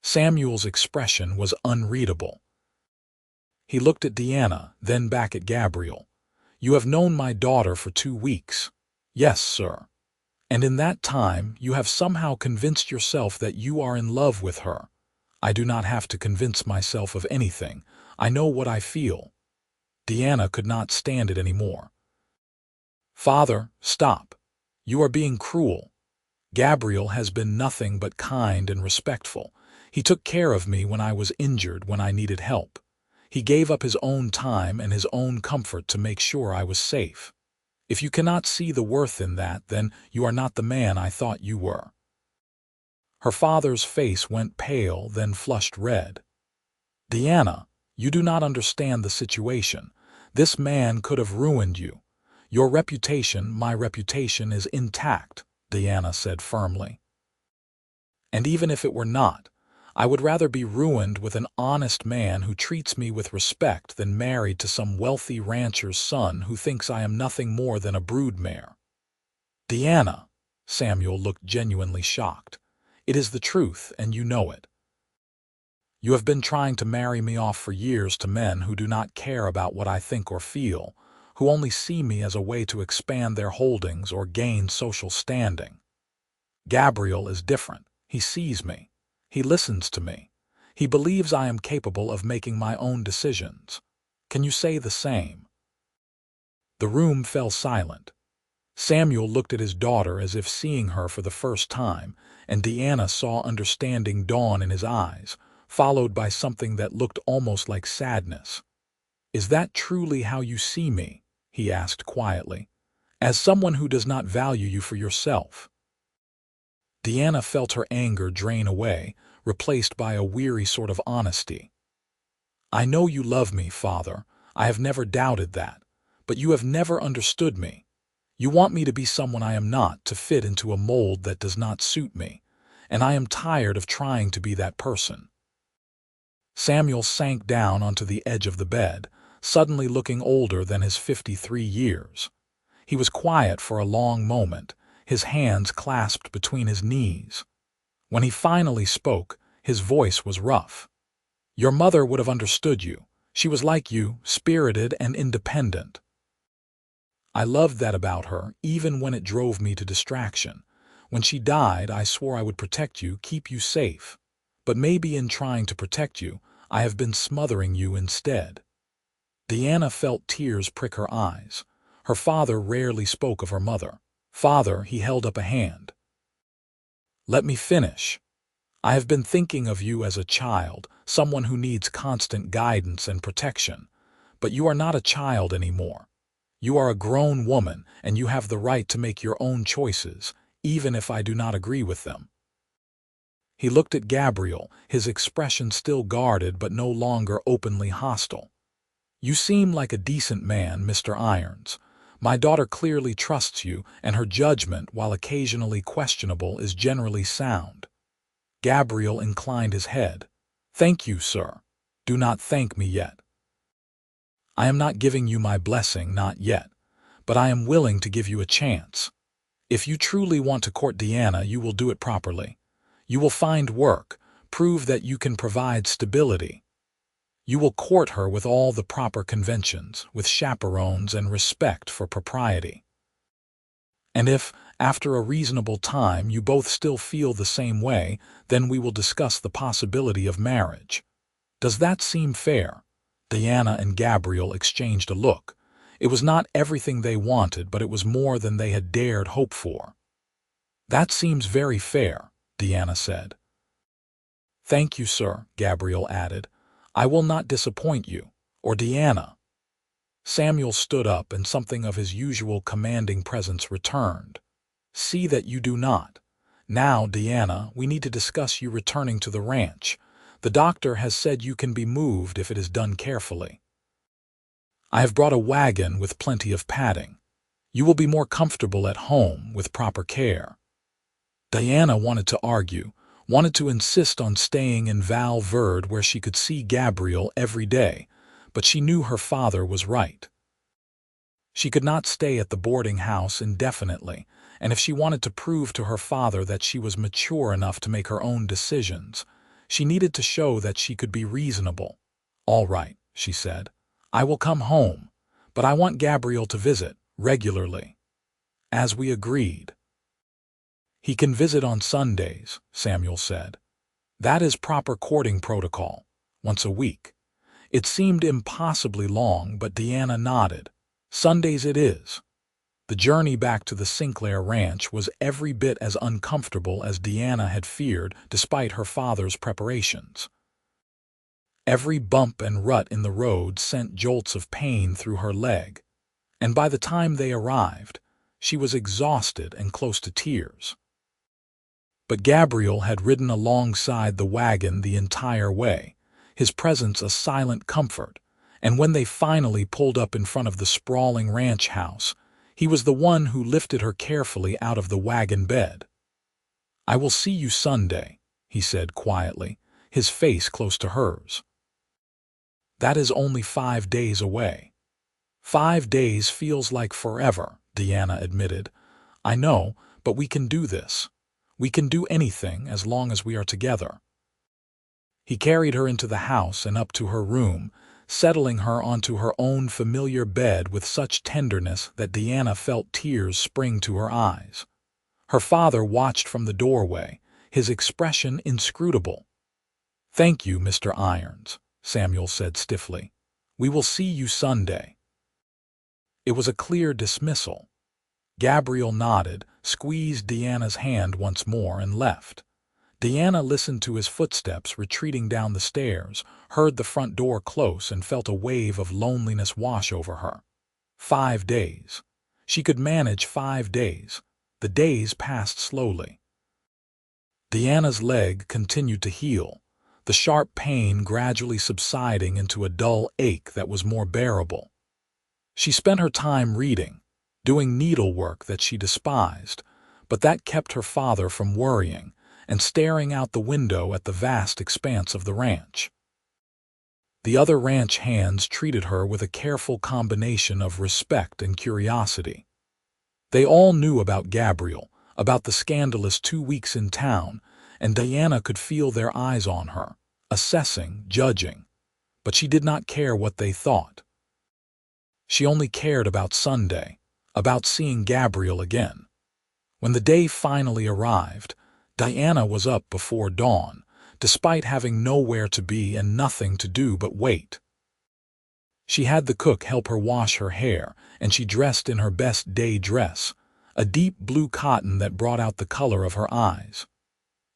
Samuel's expression was unreadable. He looked at Deanna, then back at Gabriel. You have known my daughter for 2 weeks. Yes, sir. And in that time, you have somehow convinced yourself that you are in love with her. I do not have to convince myself of anything. I know what I feel. Deanna could not stand it anymore. Father, stop. You are being cruel. Gabriel has been nothing but kind and respectful. He took care of me when I was injured, when I needed help. He gave up his own time and his own comfort to make sure I was safe. If you cannot see the worth in that, then you are not the man I thought you were. Her father's face went pale, then flushed red. Deanna, you do not understand the situation. This man could have ruined you. Your reputation, my reputation, is intact, Deanna said firmly. And even if it were not, I would rather be ruined with an honest man who treats me with respect than married to some wealthy rancher's son who thinks I am nothing more than a broodmare. Deanna, Samuel looked genuinely shocked. It is the truth, and you know it. You have been trying to marry me off for years to men who do not care about what I think or feel, who only see me as a way to expand their holdings or gain social standing. Gabriel is different. He sees me. He listens to me. He believes I am capable of making my own decisions. Can you say the same? The room fell silent. Samuel looked at his daughter as if seeing her for the first time, and Deanna saw understanding dawn in his eyes, followed by something that looked almost like sadness. Is that truly how you see me? He asked quietly. As someone who does not value you for yourself? Deanna felt her anger drain away, replaced by a weary sort of honesty. I know you love me, Father. I have never doubted that. But you have never understood me. You want me to be someone I am not, to fit into a mold that does not suit me, and I am tired of trying to be that person. Samuel sank down onto the edge of the bed, suddenly looking older than his 53 years. He was quiet for a long moment, his hands clasped between his knees. When he finally spoke, his voice was rough. Your mother would have understood you. She was like you, spirited and independent. I loved that about her, even when it drove me to distraction. When she died, I swore I would protect you, keep you safe. But maybe in trying to protect you, I have been smothering you instead. Deanna felt tears prick her eyes. Her father rarely spoke of her mother. Father, he held up a hand. Let me finish. I have been thinking of you as a child, someone who needs constant guidance and protection. But you are not a child anymore. You are a grown woman, and you have the right to make your own choices, even if I do not agree with them. He looked at Gabriel, his expression still guarded but no longer openly hostile. You seem like a decent man, Mr. Irons. My daughter clearly trusts you, and her judgment, while occasionally questionable, is generally sound. Gabriel inclined his head. Thank you, sir. Do not thank me yet. I am not giving you my blessing, not yet, but I am willing to give you a chance. If you truly want to court Deanna, you will do it properly. You will find work, prove that you can provide stability. You will court her with all the proper conventions, with chaperones and respect for propriety. And if, after a reasonable time, you both still feel the same way, then we will discuss the possibility of marriage. Does that seem fair? Deanna and Gabriel exchanged a look. It was not everything they wanted, but it was more than they had dared hope for. That seems very fair, Deanna said. Thank you, sir, Gabriel added. I will not disappoint you, or Deanna. Samuel stood up, and something of his usual commanding presence returned. See that you do not. Now, Deanna, we need to discuss you returning to the ranch. The doctor has said you can be moved if it is done carefully. I have brought a wagon with plenty of padding. You will be more comfortable at home with proper care. Deanna wanted to argue, wanted to insist on staying in Val Verde where she could see Gabriel every day, but she knew her father was right. She could not stay at the boarding house indefinitely, and if she wanted to prove to her father that she was mature enough to make her own decisions, she needed to show that she could be reasonable. All right, she said. I will come home, but I want Gabriel to visit regularly, as we agreed. He can visit on Sundays, Samuel said. That is proper courting protocol, once a week. It seemed impossibly long, but Deanna nodded. Sundays it is. The journey back to the Sinclair ranch was every bit as uncomfortable as Deanna had feared, despite her father's preparations. Every bump and rut in the road sent jolts of pain through her leg, and by the time they arrived, she was exhausted and close to tears. But Gabriel had ridden alongside the wagon the entire way, his presence a silent comfort, and when they finally pulled up in front of the sprawling ranch house, he was the one who lifted her carefully out of the wagon bed. "I will see you Sunday," he said quietly, his face close to hers. "That is only 5 days away." 5 days feels like forever, Deanna admitted. "I know, but we can do this. We can do anything as long as we are together." He carried her into the house and up to her room, settling her onto her own familiar bed with such tenderness that Deanna felt tears spring to her eyes. Her father watched from the doorway, his expression inscrutable. "Thank you, Mr. Irons," Samuel said stiffly. "We will see you Sunday." It was a clear dismissal. Gabriel nodded, squeezed Deanna's hand once more, and left. Deanna listened to his footsteps retreating down the stairs, heard the front door close, and felt a wave of loneliness wash over her. 5 days. She could manage 5 days. The days passed slowly. Deanna's leg continued to heal, the sharp pain gradually subsiding into a dull ache that was more bearable. She spent her time reading, doing needlework that she despised, but that kept her father from worrying and staring out the window at the vast expanse of the ranch. The other ranch hands treated her with a careful combination of respect and curiosity. They all knew about Gabriel, about the scandalous 2 weeks in town, and Deanna could feel their eyes on her, assessing, judging, but she did not care what they thought. She only cared about Sunday, about seeing Gabriel again. When the day finally arrived, Deanna was up before dawn, despite having nowhere to be and nothing to do but wait. She had the cook help her wash her hair, and she dressed in her best day dress, a deep blue cotton that brought out the color of her eyes.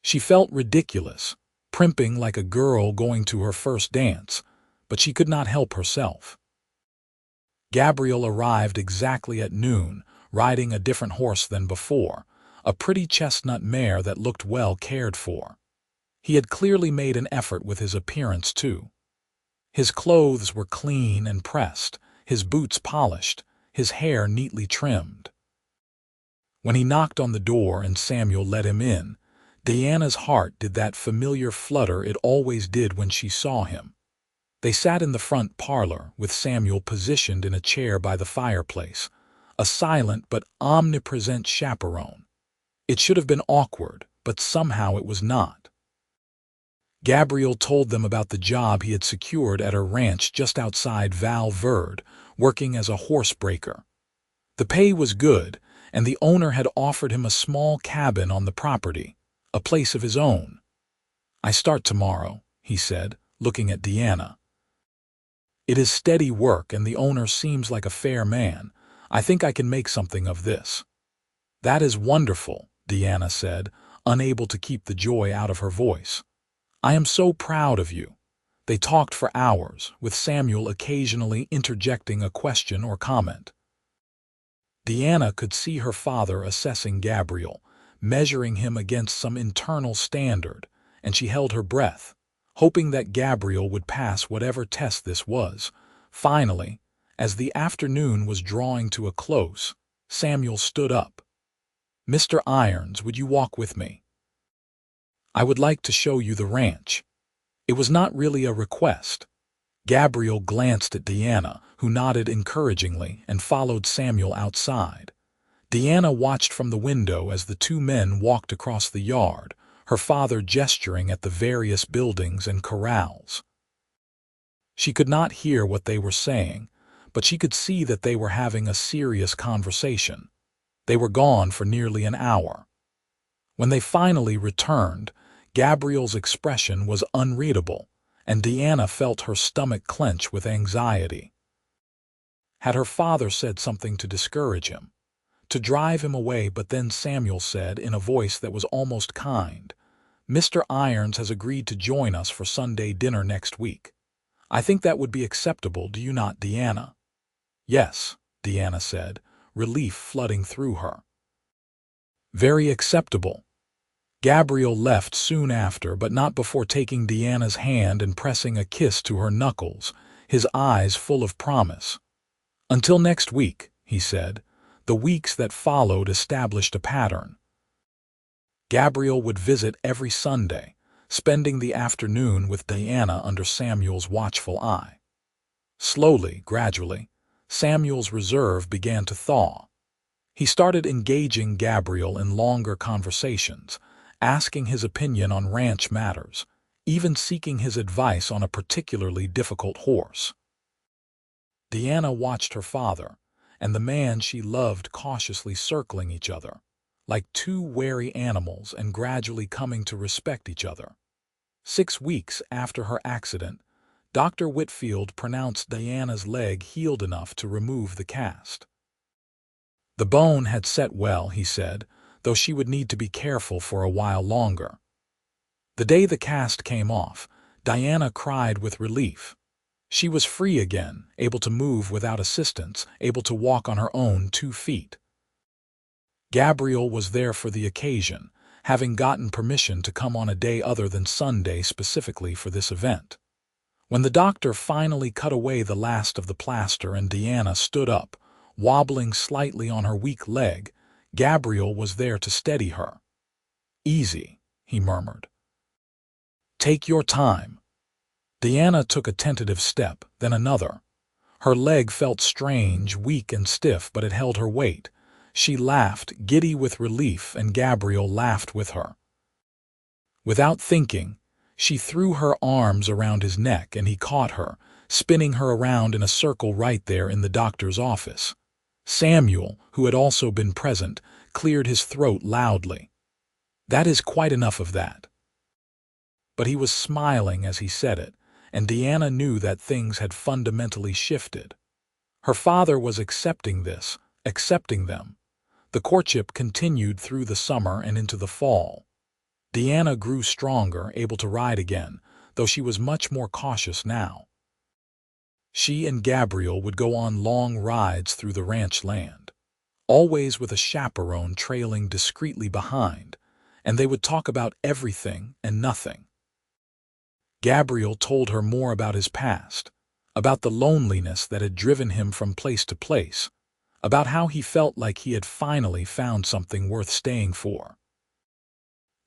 She felt ridiculous, primping like a girl going to her first dance, but she could not help herself. Gabriel arrived exactly at noon, riding a different horse than before, a pretty chestnut mare that looked well cared for. He had clearly made an effort with his appearance, too. His clothes were clean and pressed, his boots polished, his hair neatly trimmed. When he knocked on the door and Samuel let him in, Deanna's heart did that familiar flutter it always did when she saw him. They sat in the front parlor, with Samuel positioned in a chair by the fireplace, a silent but omnipresent chaperone. It should have been awkward, but somehow it was not. Gabriel told them about the job he had secured at a ranch just outside Val Verde, working as a horsebreaker. The pay was good, and the owner had offered him a small cabin on the property, a place of his own. "I start tomorrow," he said, looking at Deanna. "It is steady work, and the owner seems like a fair man. I think I can make something of this." "That is wonderful," Deanna said, unable to keep the joy out of her voice. "I am so proud of you." They talked for hours, with Samuel occasionally interjecting a question or comment. Deanna could see her father assessing Gabriel, measuring him against some internal standard, and she held her breath, hoping that Gabriel would pass whatever test this was. Finally, as the afternoon was drawing to a close, Samuel stood up. "Mr. Irons, would you walk with me? I would like to show you the ranch." It was not really a request. Gabriel glanced at Deanna, who nodded encouragingly and followed Samuel outside. Deanna watched from the window as the 2 men walked across the yard, her father gesturing at the various buildings and corrals. She could not hear what they were saying, but she could see that they were having a serious conversation. They were gone for nearly an hour. When they finally returned, Gabriel's expression was unreadable, and Deanna felt her stomach clench with anxiety. Had her father said something to discourage him, to drive him away? But then Samuel said in a voice that was almost kind, "Mr. Irons has agreed to join us for Sunday dinner next week. I think that would be acceptable, do you not, Deanna?" "Yes," Deanna said, relief flooding through her. "Very acceptable." Gabriel left soon after, but not before taking Deanna's hand and pressing a kiss to her knuckles, his eyes full of promise. "Until next week," he said. The weeks that followed established a pattern. Gabriel would visit every Sunday, spending the afternoon with Deanna under Samuel's watchful eye. Slowly, gradually, Samuel's reserve began to thaw. He started engaging Gabriel in longer conversations, asking his opinion on ranch matters, even seeking his advice on a particularly difficult horse. Deanna watched her father and the man she loved cautiously circling each other, like two wary animals, and gradually coming to respect each other. 6 weeks after her accident, Dr. Whitfield pronounced Diana's leg healed enough to remove the cast. The bone had set well, he said, though she would need to be careful for a while longer. The day the cast came off, Diana cried with relief. She was free again, able to move without assistance, able to walk on her own 2 feet. Gabriel was there for the occasion, having gotten permission to come on a day other than Sunday specifically for this event. When the doctor finally cut away the last of the plaster and Deanna stood up, wobbling slightly on her weak leg, Gabriel was there to steady her. "Easy," he murmured. "Take your time." Deanna took a tentative step, then another. Her leg felt strange, weak and stiff, but it held her weight. She laughed, giddy with relief, and Gabriel laughed with her. Without thinking, she threw her arms around his neck and he caught her, spinning her around in a circle right there in the doctor's office. Samuel, who had also been present, cleared his throat loudly. "That is quite enough of that." But he was smiling as he said it, and Deanna knew that things had fundamentally shifted. Her father was accepting this, accepting them. The courtship continued through the summer and into the fall. Deanna grew stronger, able to ride again, though she was much more cautious now. She and Gabriel would go on long rides through the ranch land, always with a chaperone trailing discreetly behind, and they would talk about everything and nothing. Gabriel told her more about his past, about the loneliness that had driven him from place to place, about how he felt like he had finally found something worth staying for.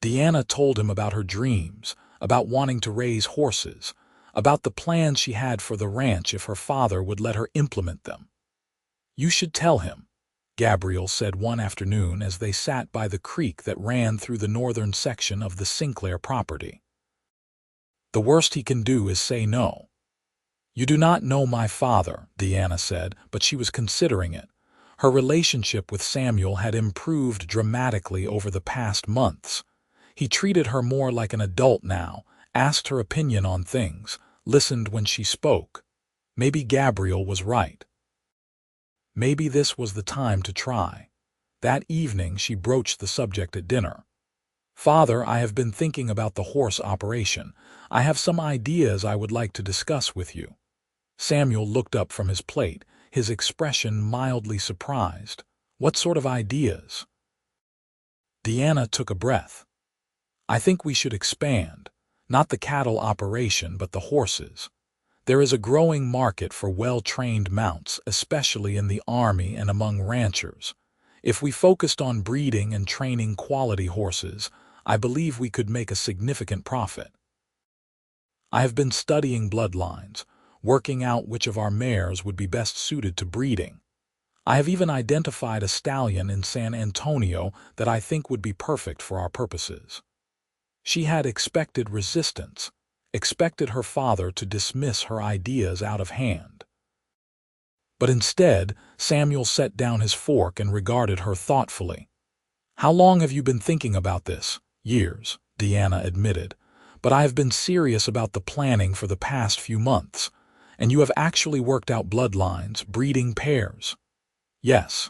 Deanna told him about her dreams, about wanting to raise horses, about the plans she had for the ranch if her father would let her implement them. "You should tell him," Gabriel said one afternoon as they sat by the creek that ran through the northern section of the Sinclair property. "The worst he can do is say no." "You do not know my father," Deanna said, but she was considering it. Her relationship with Samuel had improved dramatically over the past months. He treated her more like an adult now, asked her opinion on things, listened when she spoke. Maybe Gabriel was right. Maybe this was the time to try. That evening she broached the subject at dinner. "Father, I have been thinking about the horse operation. I have some ideas I would like to discuss with you." Samuel looked up from his plate, his expression mildly surprised. "What sort of ideas?" Deanna took a breath. "I think we should expand, not the cattle operation, but the horses. There is a growing market for well-trained mounts, especially in the army and among ranchers. If we focused on breeding and training quality horses, I believe we could make a significant profit. I have been studying bloodlines, working out which of our mares would be best suited to breeding. I have even identified a stallion in San Antonio that I think would be perfect for our purposes." She had expected resistance, expected her father to dismiss her ideas out of hand. But instead, Samuel set down his fork and regarded her thoughtfully. "How long have you been thinking about this?" "Years," Deanna admitted. "But I have been serious about the planning for the past few months. And you have actually worked out bloodlines, breeding pairs." "Yes.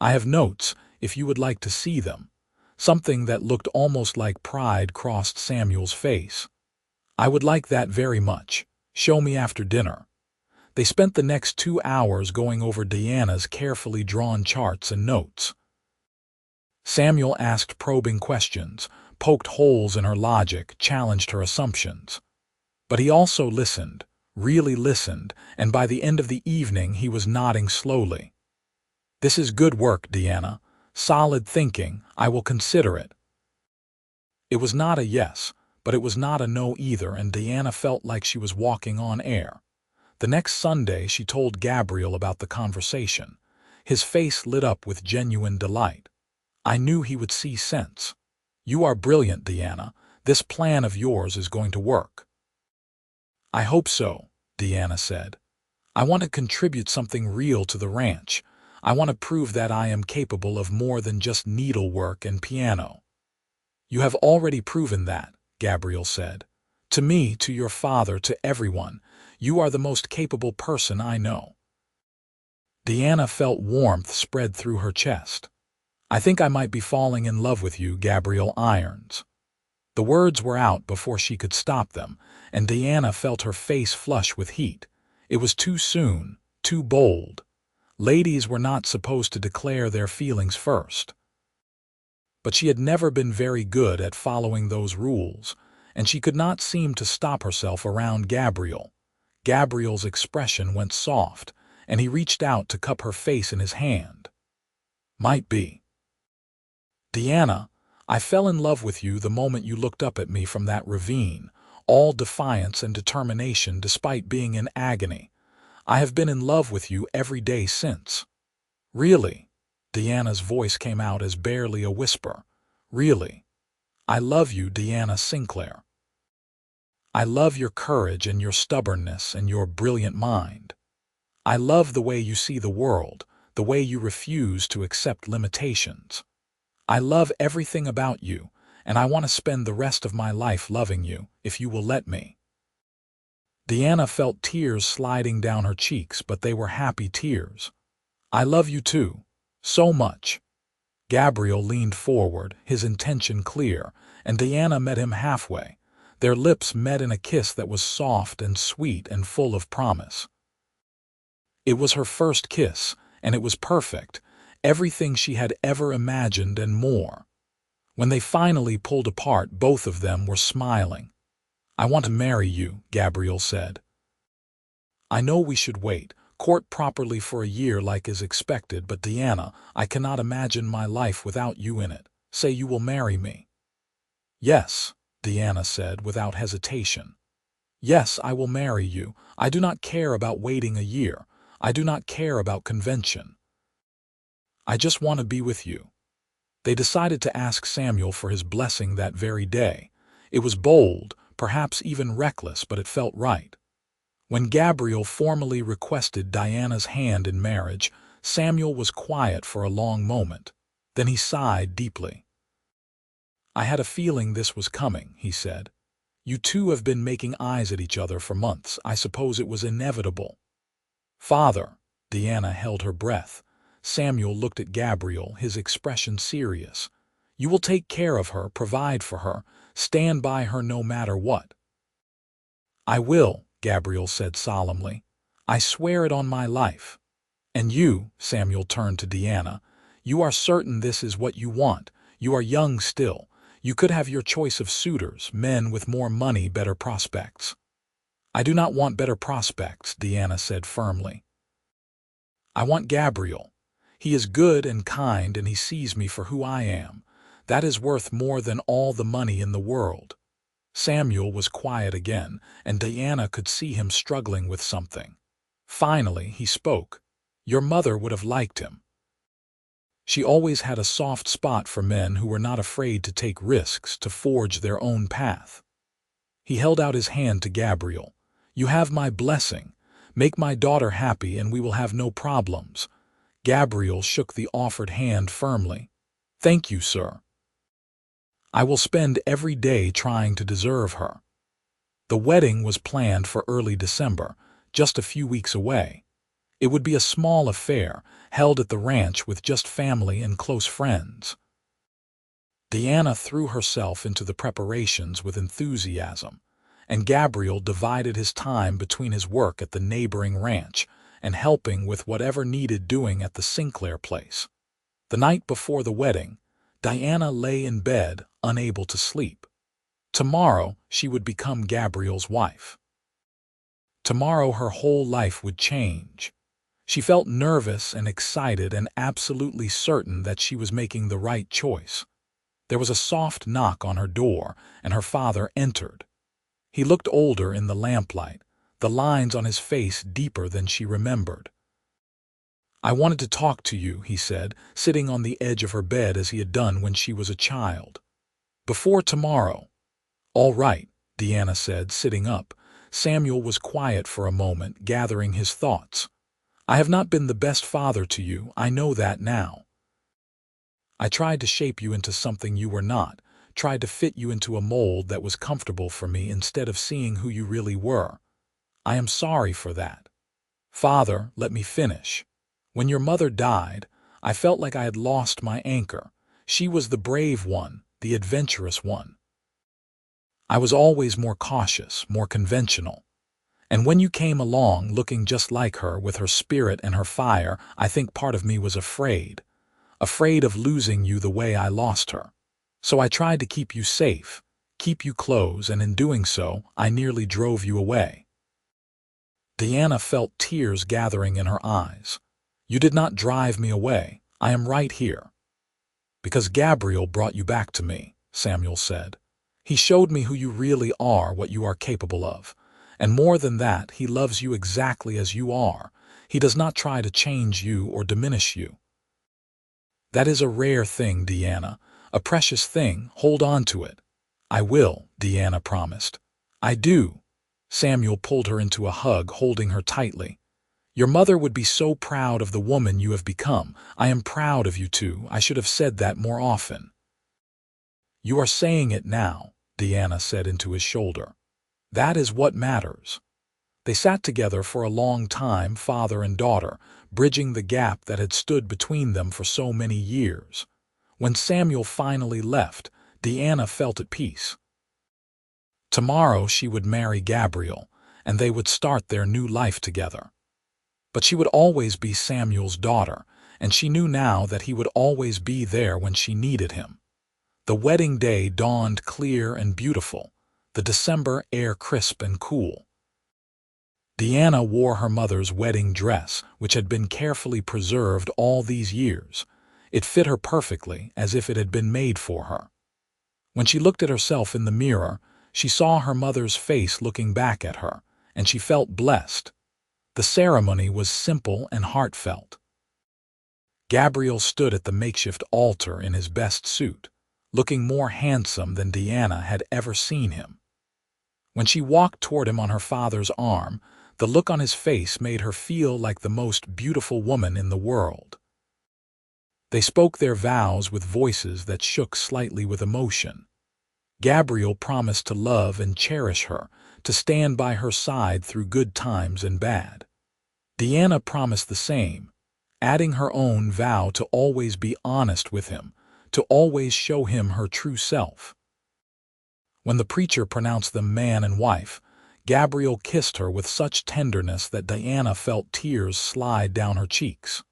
I have notes, if you would like to see them." Something that looked almost like pride crossed Samuel's face. "I would like that very much. Show me after dinner." They spent the next 2 hours going over Deanna's carefully drawn charts and notes. Samuel asked probing questions, poked holes in her logic, challenged her assumptions. But he also listened, really listened, and by the end of the evening he was nodding slowly. "This is good work, Deanna. Solid thinking. I will consider it." It was not a yes, but it was not a no either, and Deanna felt like she was walking on air. The next Sunday she told Gabriel about the conversation. His face lit up with genuine delight. "I knew he would see sense. You are brilliant, Deanna. This plan of yours is going to work." "I hope so," Deanna said. "I want to contribute something real to the ranch. I want to prove that I am capable of more than just needlework and piano." "You have already proven that," Gabriel said. "To me, to your father, to everyone. You are the most capable person I know." Deanna felt warmth spread through her chest. "I think I might be falling in love with you, Gabriel Irons." The words were out before she could stop them, and Deanna felt her face flush with heat. It was too soon, too bold. Ladies were not supposed to declare their feelings first. But she had never been very good at following those rules, and she could not seem to stop herself around Gabriel. Gabriel's expression went soft, and he reached out to cup her face in his hand. "Might be." "Deanna, I fell in love with you the moment you looked up at me from that ravine, all defiance and determination despite being in agony. I have been in love with you every day since." "Really?" Deanna's voice came out as barely a whisper. "Really. I love you, Deanna Sinclair. I love your courage and your stubbornness and your brilliant mind. I love the way you see the world, the way you refuse to accept limitations. I love everything about you, and I want to spend the rest of my life loving you, if you will let me." Deanna felt tears sliding down her cheeks, but they were happy tears. "I love you too, so much." Gabriel leaned forward, his intention clear, and Deanna met him halfway. Their lips met in a kiss that was soft and sweet and full of promise. It was her first kiss, and it was perfect, everything she had ever imagined and more. When they finally pulled apart, both of them were smiling. "I want to marry you," Gabriel said. "I know we should wait, court properly for a year like is expected, but Deanna, I cannot imagine my life without you in it. Say you will marry me." "Yes," Deanna said without hesitation. "Yes, I will marry you. I do not care about waiting a year. I do not care about convention. I just want to be with you." They decided to ask Samuel for his blessing that very day. It was bold, perhaps even reckless, but it felt right. When Gabriel formally requested Diana's hand in marriage, Samuel was quiet for a long moment. Then he sighed deeply. "I had a feeling this was coming," he said. "You two have been making eyes at each other for months. I suppose it was inevitable." "Father," Deanna held her breath. Samuel looked at Gabriel, his expression serious. "You will take care of her, provide for her, stand by her no matter what." "I will," Gabriel said solemnly. "I swear it on my life." "And you," Samuel turned to Deanna, "you are certain this is what you want. You are young still. You could have your choice of suitors, men with more money, better prospects." "I do not want better prospects," Deanna said firmly. "I want Gabriel. He is good and kind, and he sees me for who I am. That is worth more than all the money in the world." Samuel was quiet again, and Deanna could see him struggling with something. Finally, he spoke. "Your mother would have liked him. She always had a soft spot for men who were not afraid to take risks, to forge their own path." He held out his hand to Gabriel. "You have my blessing. Make my daughter happy and we will have no problems." Gabriel shook the offered hand firmly. "Thank you, sir. I will spend every day trying to deserve her." The wedding was planned for early December, just a few weeks away. It would be a small affair, held at the ranch with just family and close friends. Deanna threw herself into the preparations with enthusiasm, and Gabriel divided his time between his work at the neighboring ranch and helping with whatever needed doing at the Sinclair place. The night before the wedding, Diana lay in bed, unable to sleep. Tomorrow, she would become Gabriel's wife. Tomorrow, her whole life would change. She felt nervous and excited and absolutely certain that she was making the right choice. There was a soft knock on her door, and her father entered. He looked older in the lamplight, the lines on his face deeper than she remembered. "I wanted to talk to you," he said, sitting on the edge of her bed as he had done when she was a child. "Before tomorrow." "All right," Deanna said, sitting up. Samuel was quiet for a moment, gathering his thoughts. "I have not been the best father to you, I know that now. I tried to shape you into something you were not, tried to fit you into a mold that was comfortable for me instead of seeing who you really were. I am sorry for that. Father, let me finish. When your mother died, I felt like I had lost my anchor. She was the brave one, the adventurous one. I was always more cautious, more conventional. And when you came along looking just like her with her spirit and her fire, I think part of me was afraid of losing you the way I lost her. So I tried to keep you safe, keep you close, and in doing so, I nearly drove you away." Deanna felt tears gathering in her eyes. "You did not drive me away. I am right here." "Because Gabriel brought you back to me," Samuel said. "He showed me who you really are, what you are capable of. And more than that, he loves you exactly as you are. He does not try to change you or diminish you. That is a rare thing, Deanna, a precious thing. Hold on to it." "I will," Deanna promised. "I do." Samuel pulled her into a hug, holding her tightly. "Your mother would be so proud of the woman you have become. I am proud of you too. I should have said that more often." "You are saying it now," Deanna said into his shoulder. "That is what matters." They sat together for a long time, father and daughter, bridging the gap that had stood between them for so many years. When Samuel finally left, Deanna felt at peace. Tomorrow she would marry Gabriel, and they would start their new life together. But she would always be Samuel's daughter, and she knew now that he would always be there when she needed him. The wedding day dawned clear and beautiful, the December air crisp and cool. Deanna wore her mother's wedding dress, which had been carefully preserved all these years. It fit her perfectly, as if it had been made for her. When she looked at herself in the mirror, she saw her mother's face looking back at her, and she felt blessed. The ceremony was simple and heartfelt. Gabriel stood at the makeshift altar in his best suit, looking more handsome than Deanna had ever seen him. When she walked toward him on her father's arm, the look on his face made her feel like the most beautiful woman in the world. They spoke their vows with voices that shook slightly with emotion. Gabriel promised to love and cherish her, to stand by her side through good times and bad. Deanna promised the same, adding her own vow to always be honest with him, to always show him her true self. When the preacher pronounced them man and wife, Gabriel kissed her with such tenderness that Deanna felt tears slide down her cheeks.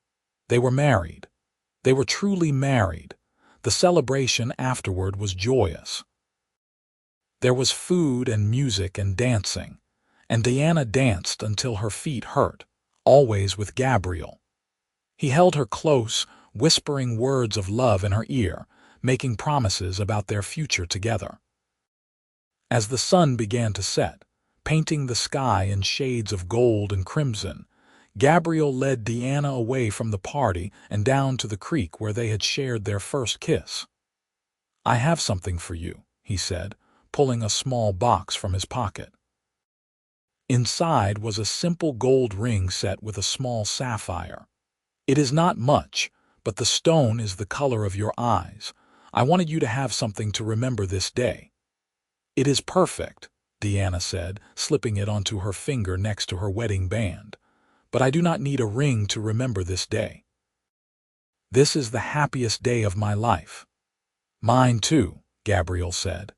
They were married. They were truly married. The celebration afterward was joyous. There was food and music and dancing, and Deanna danced until her feet hurt, always with Gabriel. He held her close, whispering words of love in her ear, making promises about their future together. As the sun began to set, painting the sky in shades of gold and crimson, Gabriel led Deanna away from the party and down to the creek where they had shared their first kiss. "I have something for you," he said, pulling a small box from his pocket. Inside was a simple gold ring set with a small sapphire. "It is not much, but the stone is the color of your eyes. I wanted you to have something to remember this day." "It is perfect," Deanna said, slipping it onto her finger next to her wedding band. "But I do not need a ring to remember this day. This is the happiest day of my life." "Mine too," Gabriel said.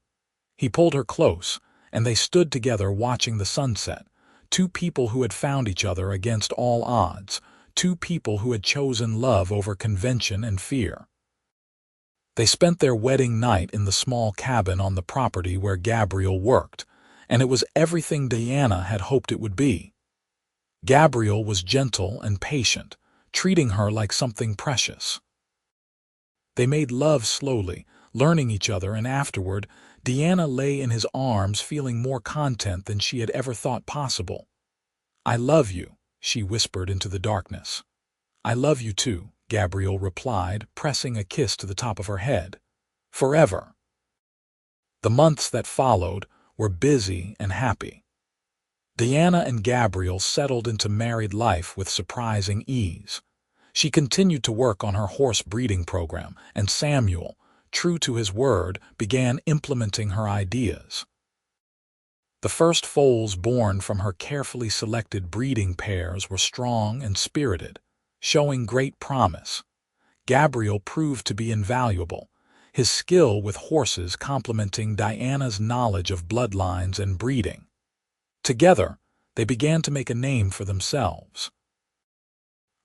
He pulled her close, and they stood together watching the sunset, two people who had found each other against all odds, two people who had chosen love over convention and fear. They spent their wedding night in the small cabin on the property where Gabriel worked, and it was everything Deanna had hoped it would be. Gabriel was gentle and patient, treating her like something precious. They made love slowly, learning each other, and afterward, Deanna lay in his arms feeling more content than she had ever thought possible. "I love you," she whispered into the darkness. "I love you too," Gabriel replied, pressing a kiss to the top of her head. "Forever." The months that followed were busy and happy. Deanna and Gabriel settled into married life with surprising ease. She continued to work on her horse breeding program, and Samuel, true to his word, began implementing her ideas. The first foals born from her carefully selected breeding pairs were strong and spirited, showing great promise. Gabriel proved to be invaluable, his skill with horses complementing Diana's knowledge of bloodlines and breeding. Together, they began to make a name for themselves.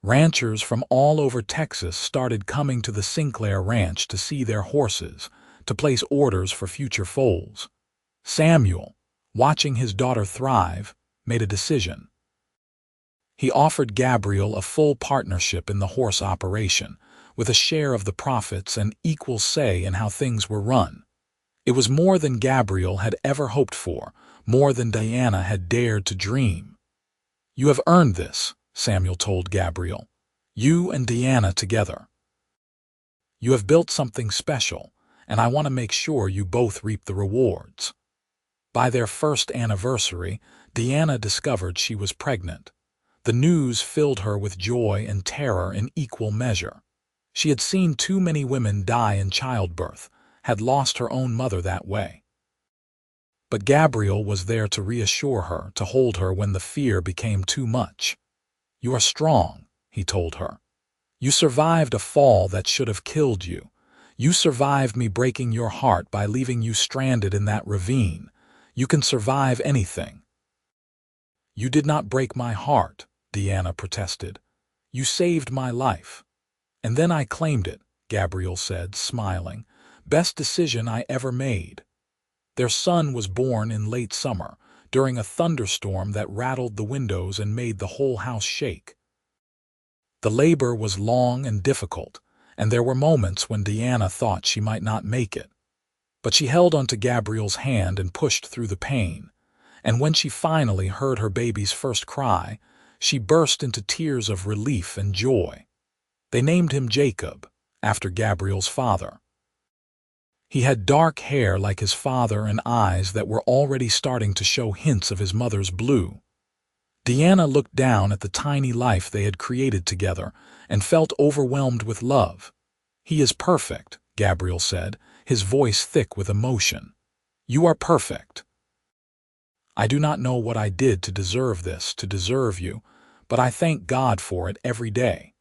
Ranchers from all over Texas started coming to the Sinclair ranch to see their horses, to place orders for future foals. Samuel, watching his daughter thrive, made a decision. He offered Gabriel a full partnership in the horse operation, with a share of the profits and equal say in how things were run. It was more than Gabriel had ever hoped for, more than Diana had dared to dream. "You have earned this," Samuel told Gabriel. "You and Deanna together. You have built something special, and I want to make sure you both reap the rewards." By their first anniversary, Deanna discovered she was pregnant. The news filled her with joy and terror in equal measure. She had seen too many women die in childbirth, had lost her own mother that way. But Gabriel was there to reassure her, to hold her when the fear became too much. "You are strong," he told her. "You survived a fall that should have killed you. You survived me breaking your heart by leaving you stranded in that ravine. You can survive anything." "You did not break my heart," Deanna protested. "You saved my life. And then I claimed it," Gabriel said, smiling. "Best decision I ever made." Their son was born in late summer, during a thunderstorm that rattled the windows and made the whole house shake. The labor was long and difficult, and there were moments when Deanna thought she might not make it. But she held onto Gabriel's hand and pushed through the pain, and when she finally heard her baby's first cry, she burst into tears of relief and joy. They named him Jacob, after Gabriel's father. He had dark hair like his father and eyes that were already starting to show hints of his mother's blue. Deanna looked down at the tiny life they had created together and felt overwhelmed with love. "He is perfect," Gabriel said, his voice thick with emotion. "You are perfect. I do not know what I did to deserve this, to deserve you, but I thank God for it every day."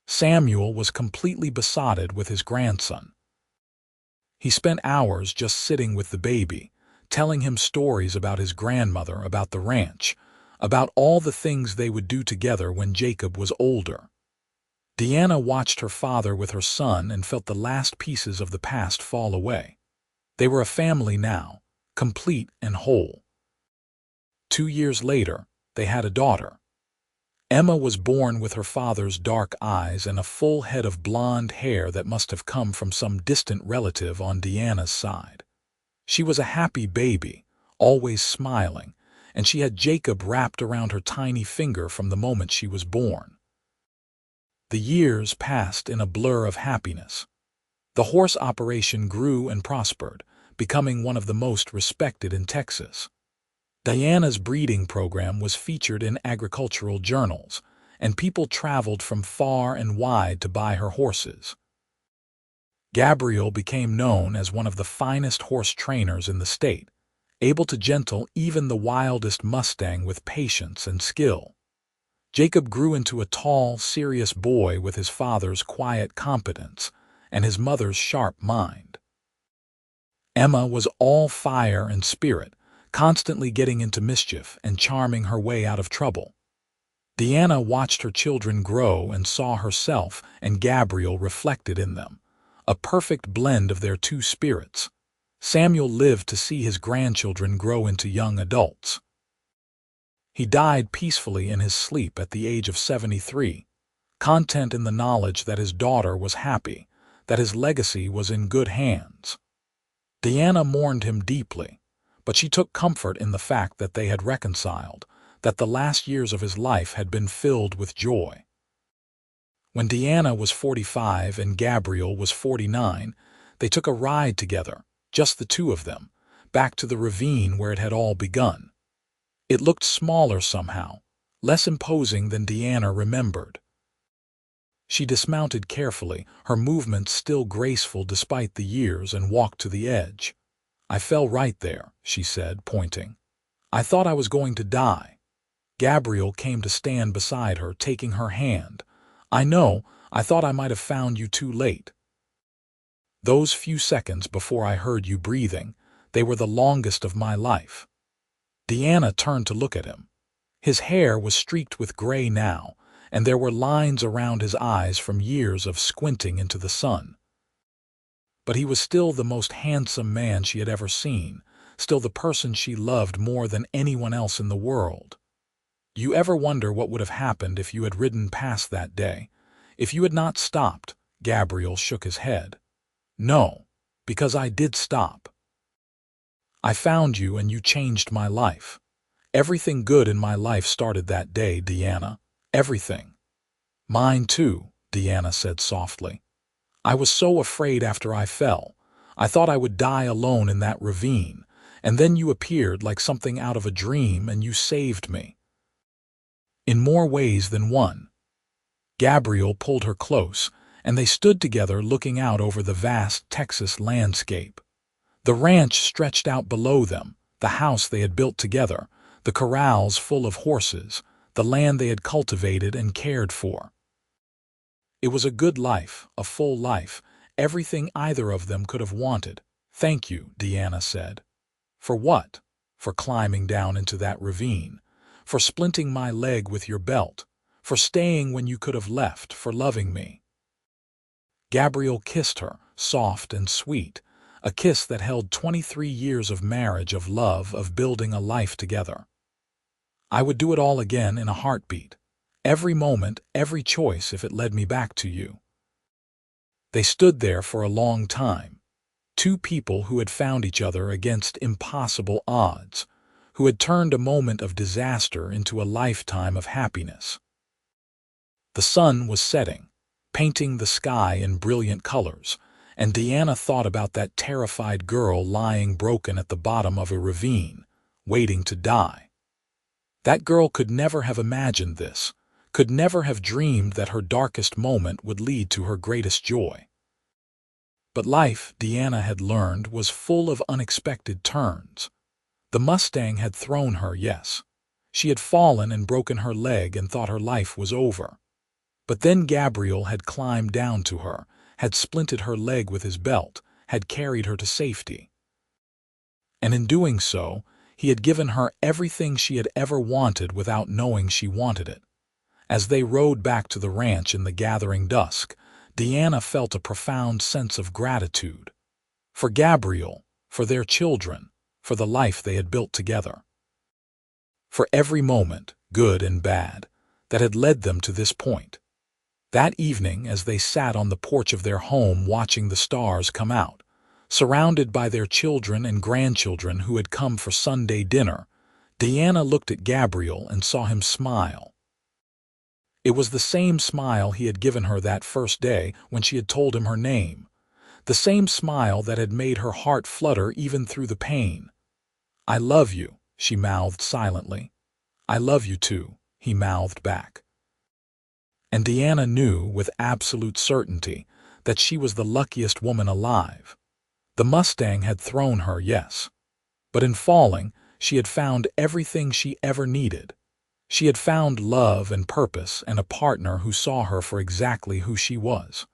Samuel was completely besotted with his grandson. He spent hours just sitting with the baby, telling him stories about his grandmother, about the ranch, about all the things they would do together when Jacob was older. Deanna watched her father with her son and felt the last pieces of the past fall away. They were a family now, complete and whole. 2 years later, they had a daughter. Emma was born with her father's dark eyes and a full head of blonde hair that must have come from some distant relative on Deanna's side. She was a happy baby, always smiling, and she had Jacob wrapped around her tiny finger from the moment she was born. The years passed in a blur of happiness. The horse operation grew and prospered, becoming one of the most respected in Texas. Diana's breeding program was featured in agricultural journals, and people traveled from far and wide to buy her horses. Gabriel became known as one of the finest horse trainers in the state, able to gentle even the wildest Mustang with patience and skill. Jacob grew into a tall, serious boy with his father's quiet competence and his mother's sharp mind. Emma was all fire and spirit, constantly getting into mischief and charming her way out of trouble. Deanna watched her children grow and saw herself and Gabriel reflected in them, a perfect blend of their two spirits. Samuel lived to see his grandchildren grow into young adults. He died peacefully in his sleep at the age of 73, content in the knowledge that his daughter was happy, that his legacy was in good hands. Deanna mourned him deeply, but she took comfort in the fact that they had reconciled, that the last years of his life had been filled with joy. When Deanna was 45 and Gabriel was 49, they took a ride together, just the two of them, back to the ravine where it had all begun. It looked smaller somehow, less imposing than Deanna remembered. She dismounted carefully, her movements still graceful despite the years, and walked to the edge. "I fell right there," she said, pointing. "I thought I was going to die." Gabriel came to stand beside her, taking her hand. "I know, I thought I might have found you too late. Those few seconds before I heard you breathing, they were the longest of my life." Deanna turned to look at him. His hair was streaked with gray now, and there were lines around his eyes from years of squinting into the sun. But he was still the most handsome man she had ever seen, still the person she loved more than anyone else in the world. "You ever wonder what would have happened if you had ridden past that day? If you had not stopped?" Gabriel shook his head. "No, because I did stop. I found you and you changed my life. Everything good in my life started that day, Deanna. Everything." "Mine too," Deanna said softly. "I was so afraid after I fell. I thought I would die alone in that ravine, and then you appeared like something out of a dream and you saved me. In more ways than one." Gabriel pulled her close, and they stood together looking out over the vast Texas landscape. The ranch stretched out below them, the house they had built together, the corrals full of horses, the land they had cultivated and cared for. It was a good life, a full life, everything either of them could have wanted. "Thank you," Deanna said. "For what?" "For climbing down into that ravine, for splinting my leg with your belt, for staying when you could have left, for loving me." Gabriel kissed her, soft and sweet, a kiss that held 23 years of marriage, of love, of building a life together. "I would do it all again in a heartbeat. Every moment, every choice, if it led me back to you." They stood there for a long time, two people who had found each other against impossible odds, who had turned a moment of disaster into a lifetime of happiness. The sun was setting, painting the sky in brilliant colors, and Deanna thought about that terrified girl lying broken at the bottom of a ravine, waiting to die. That girl could never have imagined this, could never have dreamed that her darkest moment would lead to her greatest joy. But life, Deanna had learned, was full of unexpected turns. The Mustang had thrown her, yes. She had fallen and broken her leg and thought her life was over. But then Gabriel had climbed down to her, had splinted her leg with his belt, had carried her to safety. And in doing so, he had given her everything she had ever wanted without knowing she wanted it. As they rode back to the ranch in the gathering dusk, Deanna felt a profound sense of gratitude. For Gabriel, for their children, for the life they had built together. For every moment, good and bad, that had led them to this point. That evening, as they sat on the porch of their home watching the stars come out, surrounded by their children and grandchildren who had come for Sunday dinner, Deanna looked at Gabriel and saw him smile. It was the same smile he had given her that first day when she had told him her name, the same smile that had made her heart flutter even through the pain. "I love you," she mouthed silently. I love you too, he mouthed back. And Deanna knew with absolute certainty that she was the luckiest woman alive. The Mustang had thrown her, yes. But in falling, she had found everything she ever needed. She had found love and purpose and a partner who saw her for exactly who she was.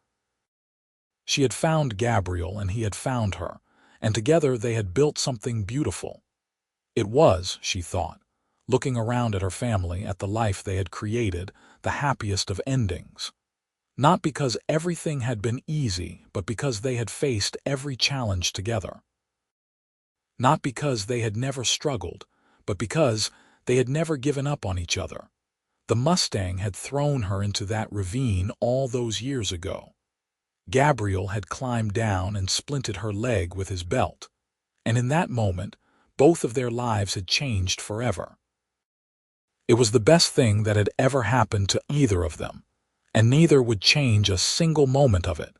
She had found Gabriel and he had found her, and together they had built something beautiful. It was, she thought, looking around at her family, at the life they had created, the happiest of endings. Not because everything had been easy, but because they had faced every challenge together. Not because they had never struggled, but because they had never given up on each other. The Mustang had thrown her into that ravine all those years ago. Gabriel had climbed down and splinted her leg with his belt, and in that moment, both of their lives had changed forever. It was the best thing that had ever happened to either of them, and neither would change a single moment of it.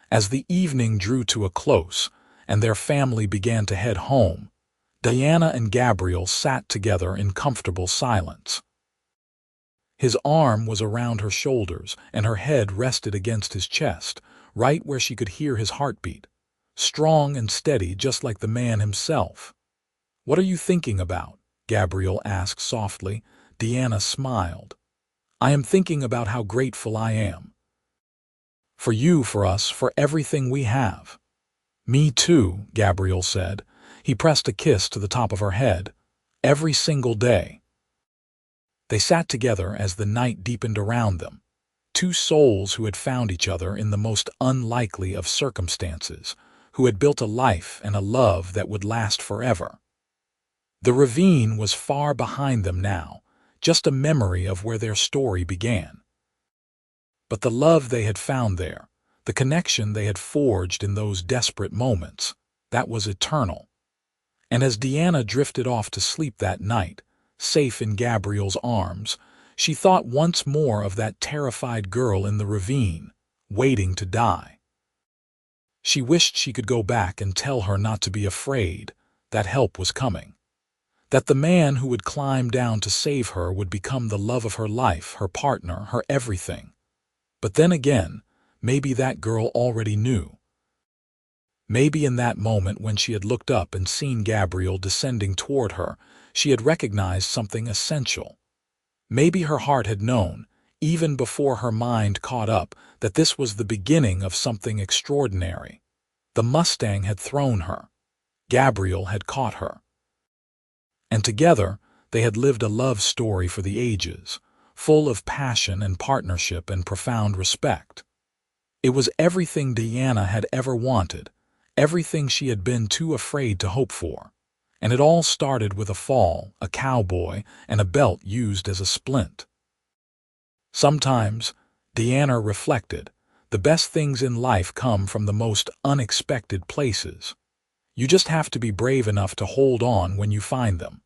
As the evening drew to a close, and their family began to head home, Diana and Gabriel sat together in comfortable silence. His arm was around her shoulders, and her head rested against his chest, right where she could hear his heartbeat, strong and steady just like the man himself. "What are you thinking about?" Gabriel asked softly. Deanna smiled. "I am thinking about how grateful I am. For you, for us, for everything we have." "Me too," Gabriel said. He pressed a kiss to the top of her head. "Every single day." They sat together as the night deepened around them. Two souls who had found each other in the most unlikely of circumstances, who had built a life and a love that would last forever. The ravine was far behind them now, just a memory of where their story began. But the love they had found there, the connection they had forged in those desperate moments, that was eternal. And as Deanna drifted off to sleep that night, safe in Gabriel's arms, she thought once more of that terrified girl in the ravine, waiting to die. She wished she could go back and tell her not to be afraid, that help was coming. That the man who would climb down to save her would become the love of her life, her partner, her everything. But then again, maybe that girl already knew. Maybe in that moment when she had looked up and seen Gabriel descending toward her, she had recognized something essential. Maybe her heart had known, even before her mind caught up, that this was the beginning of something extraordinary. The Mustang had thrown her. Gabriel had caught her. And together, they had lived a love story for the ages, full of passion and partnership and profound respect. It was everything Deanna had ever wanted, everything she had been too afraid to hope for. And it all started with a fall, a cowboy, and a belt used as a splint. Sometimes, Deanna reflected, the best things in life come from the most unexpected places. You just have to be brave enough to hold on when you find them.